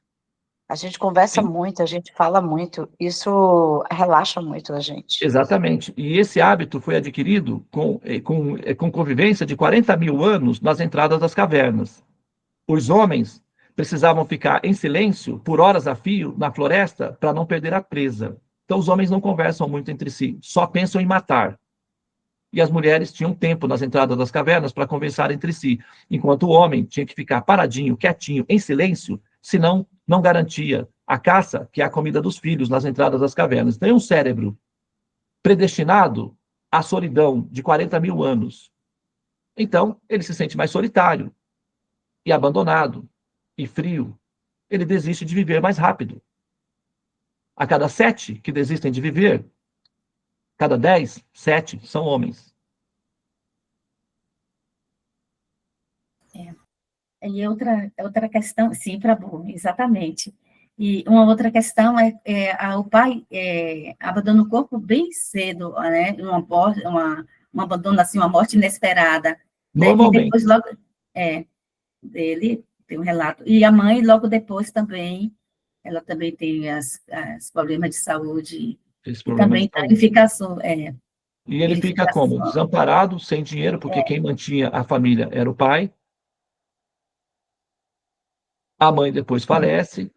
A gente conversa muito, a gente fala muito, isso relaxa muito a gente. Exatamente. E esse hábito foi adquirido com convivência de 40 mil anos nas entradas das cavernas. Os homens precisavam ficar em silêncio por horas a fio na floresta para não perder a presa. Então, os homens não conversam muito entre si, só pensam em matar. E as mulheres tinham tempo nas entradas das cavernas para conversar entre si, enquanto o homem tinha que ficar paradinho, quietinho, em silêncio, senão não garantia a caça, que é a comida dos filhos, nas entradas das cavernas. Então, é um cérebro predestinado à solidão de 40 mil anos. Então, ele se sente mais solitário, e abandonado, e frio. Ele desiste de viver mais rápido. A cada 7 que desistem de viver, cada 10, 7 são homens. E outra questão, sim, Prabhu, exatamente. E uma outra questão o pai abandona o corpo bem cedo, né? Um abandono, assim, uma morte inesperada. Normalmente. Né? E depois, logo, dele, tem um relato. E a mãe, logo depois, também, ela também tem os problemas de saúde. Esse E problema também de saúde. tanificação. E ele fica como? Desamparado, sem dinheiro, porque quem mantinha a família era o pai. A mãe depois falece,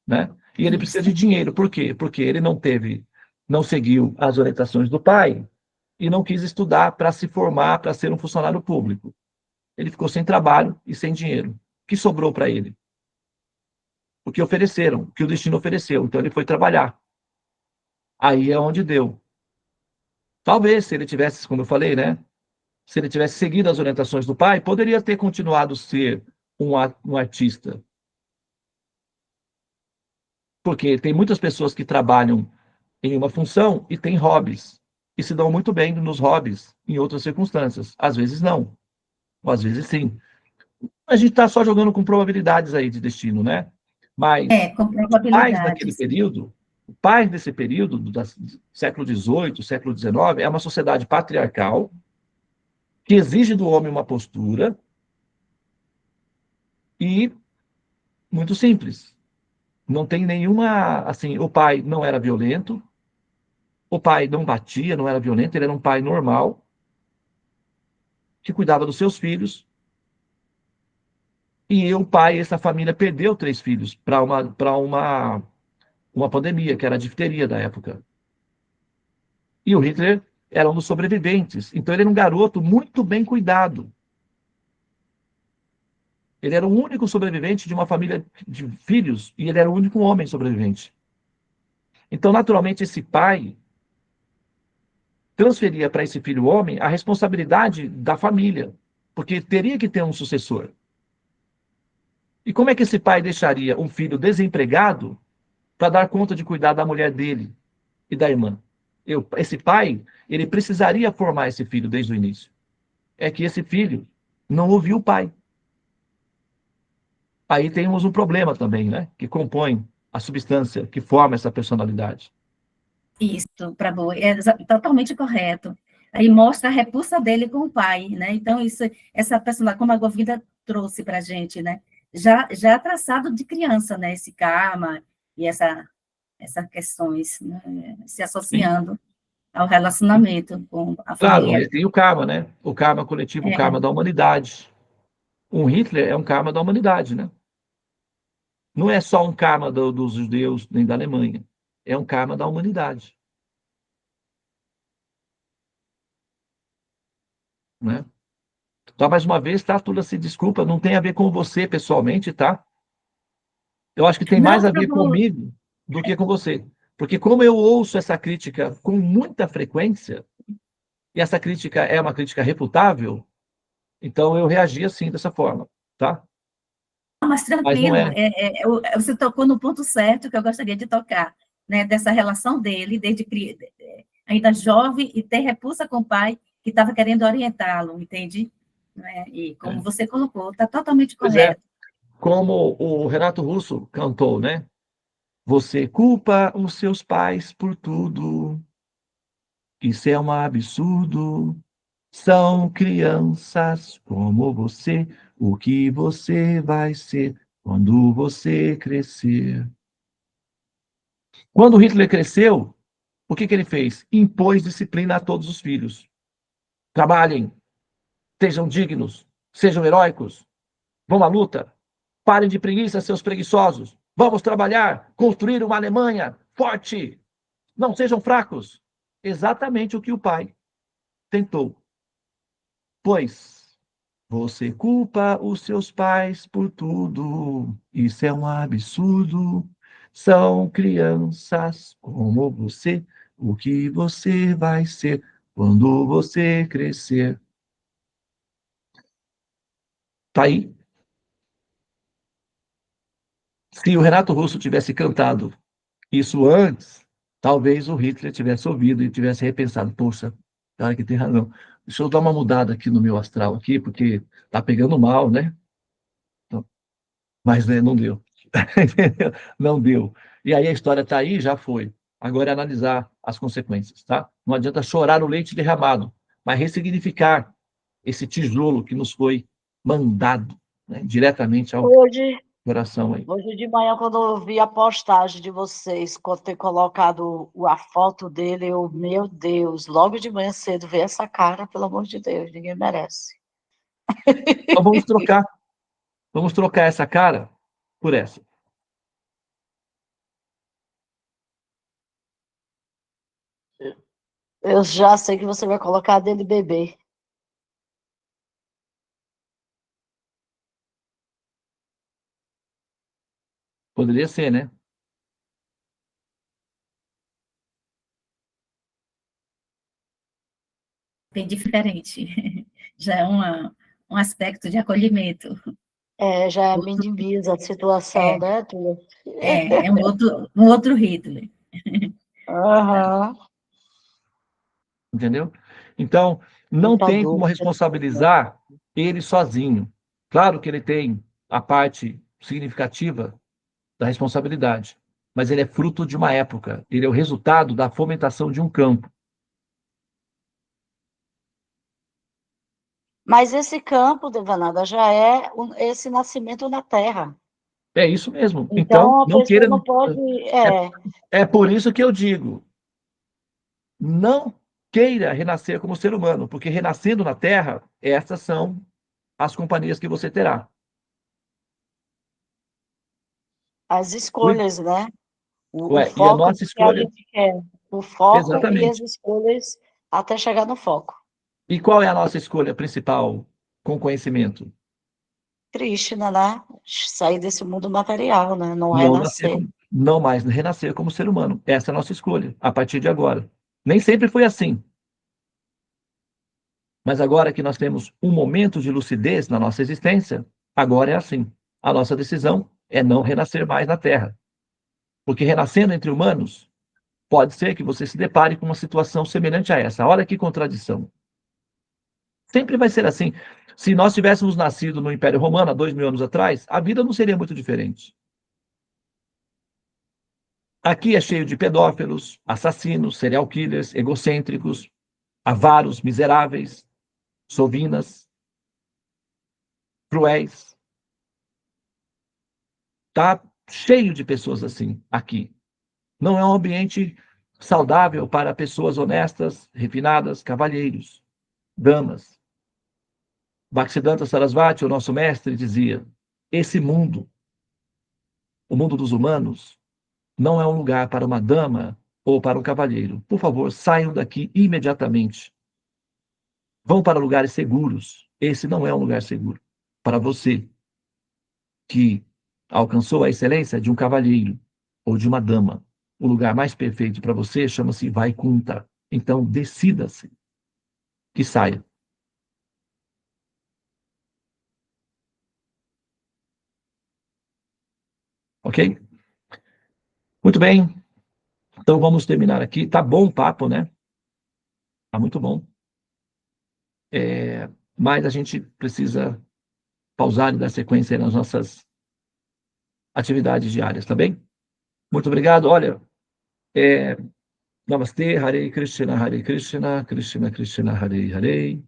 né? E ele precisa de dinheiro. Por quê? Porque ele não seguiu as orientações do pai e não quis estudar para se formar, para ser um funcionário público. Ele ficou sem trabalho e sem dinheiro. O que sobrou para ele? O que ofereceram, o que o destino ofereceu. Então ele foi trabalhar. Aí é onde deu. Talvez, se ele tivesse, como eu falei, né? Se ele tivesse seguido as orientações do pai, poderia ter continuado a ser um artista. Porque tem muitas pessoas que trabalham em uma função e têm hobbies. E se dão muito bem nos hobbies em outras circunstâncias. Às vezes não. Ou às vezes sim. A gente está só jogando com probabilidades aí de destino, né? Mas com os pais daquele período, o pai desse período, do século XVIII, século XIX, é uma sociedade patriarcal que exige do homem uma postura e muito simples. Não tem nenhuma, assim, o pai não era violento, o pai não batia, não era violento, ele era um pai normal, que cuidava dos seus filhos. E o pai, essa família, perdeu 3 filhos para uma pandemia, que era a difteria da época. E o Hitler era um dos sobreviventes. Então, ele era um garoto muito bem cuidado. Ele era o único sobrevivente de uma família de filhos, e ele era o único homem sobrevivente. Então, naturalmente, esse pai transferia para esse filho homem a responsabilidade da família, porque teria que ter um sucessor. E como é que esse pai deixaria um filho desempregado para dar conta de cuidar da mulher dele e da irmã? Esse pai, ele precisaria formar esse filho desde o início. É que esse filho não ouviu o pai. Aí temos um problema também, né? Que compõe a substância que forma essa personalidade. Isso, Prabhu, é totalmente correto. aí mostra a repulsa dele com o pai, né? Então, essa personagem, como a Govinda trouxe para a gente, né? Já traçado de criança, né? Esse karma e essas questões, né? Se Sim, associando ao relacionamento com a claro, família. e tem o karma, né? O karma coletivo, o É, karma da humanidade. Um Hitler é um karma da humanidade, né? Não é só um karma dos judeus nem da Alemanha. É um karma da humanidade, né? Então, mais uma vez, tá, Tula, se desculpa, não tem a ver com você pessoalmente, tá? Eu acho que tem mais não, a ver comigo do que com você. Porque como eu ouço essa crítica com muita frequência, e essa crítica é uma crítica refutável, então eu reagi assim, dessa forma, tá? mas Mas não tranquilo, é. você tocou no ponto certo que eu gostaria de tocar, né? Dessa relação dele, ainda jovem, e ter repulsa com o pai, que estava querendo orientá-lo, entende? Né? E como É. você colocou, está totalmente Pois é, correto. como o Renato Russo cantou, né? Você culpa os seus pais por tudo. Isso é um absurdo. São crianças como você. O que você vai ser quando você crescer? Quando Hitler cresceu, o que ele fez? Impôs disciplina a todos os filhos. Trabalhem, sejam dignos, sejam heróicos, vão à luta. Parem de preguiça, seus preguiçosos. Vamos trabalhar, construir uma Alemanha forte. Não sejam fracos. Exatamente o que o pai tentou. Pois você culpa os seus pais por tudo. Isso é um absurdo. São crianças como você. O que você vai ser quando você crescer? Tá aí. Se o Renato Russo tivesse cantado isso antes, talvez o Hitler tivesse ouvido e tivesse repensado. Poxa, cara que tem razão. Deixa eu dar uma mudada aqui no meu astral aqui, porque tá pegando mal, né? Então, mas né, não deu. Não deu. E aí a história está aí, já foi. Agora é analisar as consequências, tá? Não adianta chorar o leite derramado, mas ressignificar esse tijolo que nos foi mandado, né, diretamente ao Hoje, coração aí. hoje de manhã, quando eu vi a postagem de vocês, quando ter colocado a foto dele, meu Deus, logo de manhã cedo, ver essa cara, pelo amor de Deus, ninguém merece. Então vamos trocar essa cara por essa. Eu já sei que você vai colocar dele bebê. Poderia ser, né? Bem diferente. Já é um aspecto de acolhimento. Já minimiza a situação, É, né, Tua? é um outro Hitler. Aham, Entendeu? Então, não muita tem como dúvida. responsabilizar ele sozinho. Claro que ele tem a parte significativa da responsabilidade, mas ele é fruto de uma época, ele é o resultado da fomentação de um campo. Mas esse campo, Devanada, já é esse nascimento na Terra. É isso mesmo. Então, Então, a não pessoa queira. não pode. É por isso que eu digo: não queira renascer como ser humano, porque renascendo na Terra, essas são as companhias que você terá. As escolhas, né? O Ué, e a foco nossa do que a escolha, gente quer. O foco e as exatamente. escolhas até chegar no foco. E qual é a nossa escolha principal com conhecimento? Krishna, né? Sair desse mundo material, né? Não Não nascer renascer. como, não mais renascer como ser humano. Essa é a nossa escolha, a partir de agora. Nem sempre foi assim, mas agora que nós temos um momento de lucidez na nossa existência, agora é assim. A nossa decisão é não renascer mais na Terra. Porque renascendo entre humanos, pode ser que você se depare com uma situação semelhante a essa. Olha que contradição. Sempre vai ser assim. Se nós tivéssemos nascido no Império Romano há 2.000 anos atrás, a vida não seria muito diferente. Aqui é cheio de pedófilos, assassinos, serial killers, egocêntricos. avaros, miseráveis, sovinas, cruéis. Está cheio de pessoas assim aqui. Não é um ambiente saudável para pessoas honestas, refinadas, cavalheiros, damas. Bhaktisiddhanta Sarasvati, o nosso mestre, dizia: esse mundo, o mundo dos humanos, não é um lugar para uma dama ou para um cavalheiro. Por favor, saiam daqui imediatamente. Vão para lugares seguros. Esse não é um lugar seguro para você que alcançou a excelência de um cavalheiro ou de uma dama. O lugar mais perfeito para você chama-se Vaikunta. Então, decida-se que saia. Ok? Muito bem. Então, vamos terminar aqui. Tá bom o papo, né? Tá muito bom. Mas a gente precisa pausar e dar sequência nas nossas atividades diárias, tá bem? Muito obrigado. Olha, Namastê, Hare Krishna, Krishna Krishna, Hare Hare,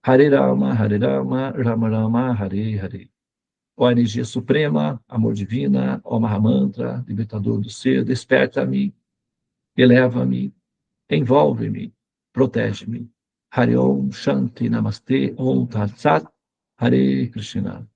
Hare Rama, Rama Rama, Hare Hare. Ó energia suprema, amor divina, ó Mahamantra, libertador do ser, desperta-me, eleva-me, envolve-me, protege-me. Hare Om, Shanti, Namastê, Om Tat Sat, Hare Krishna.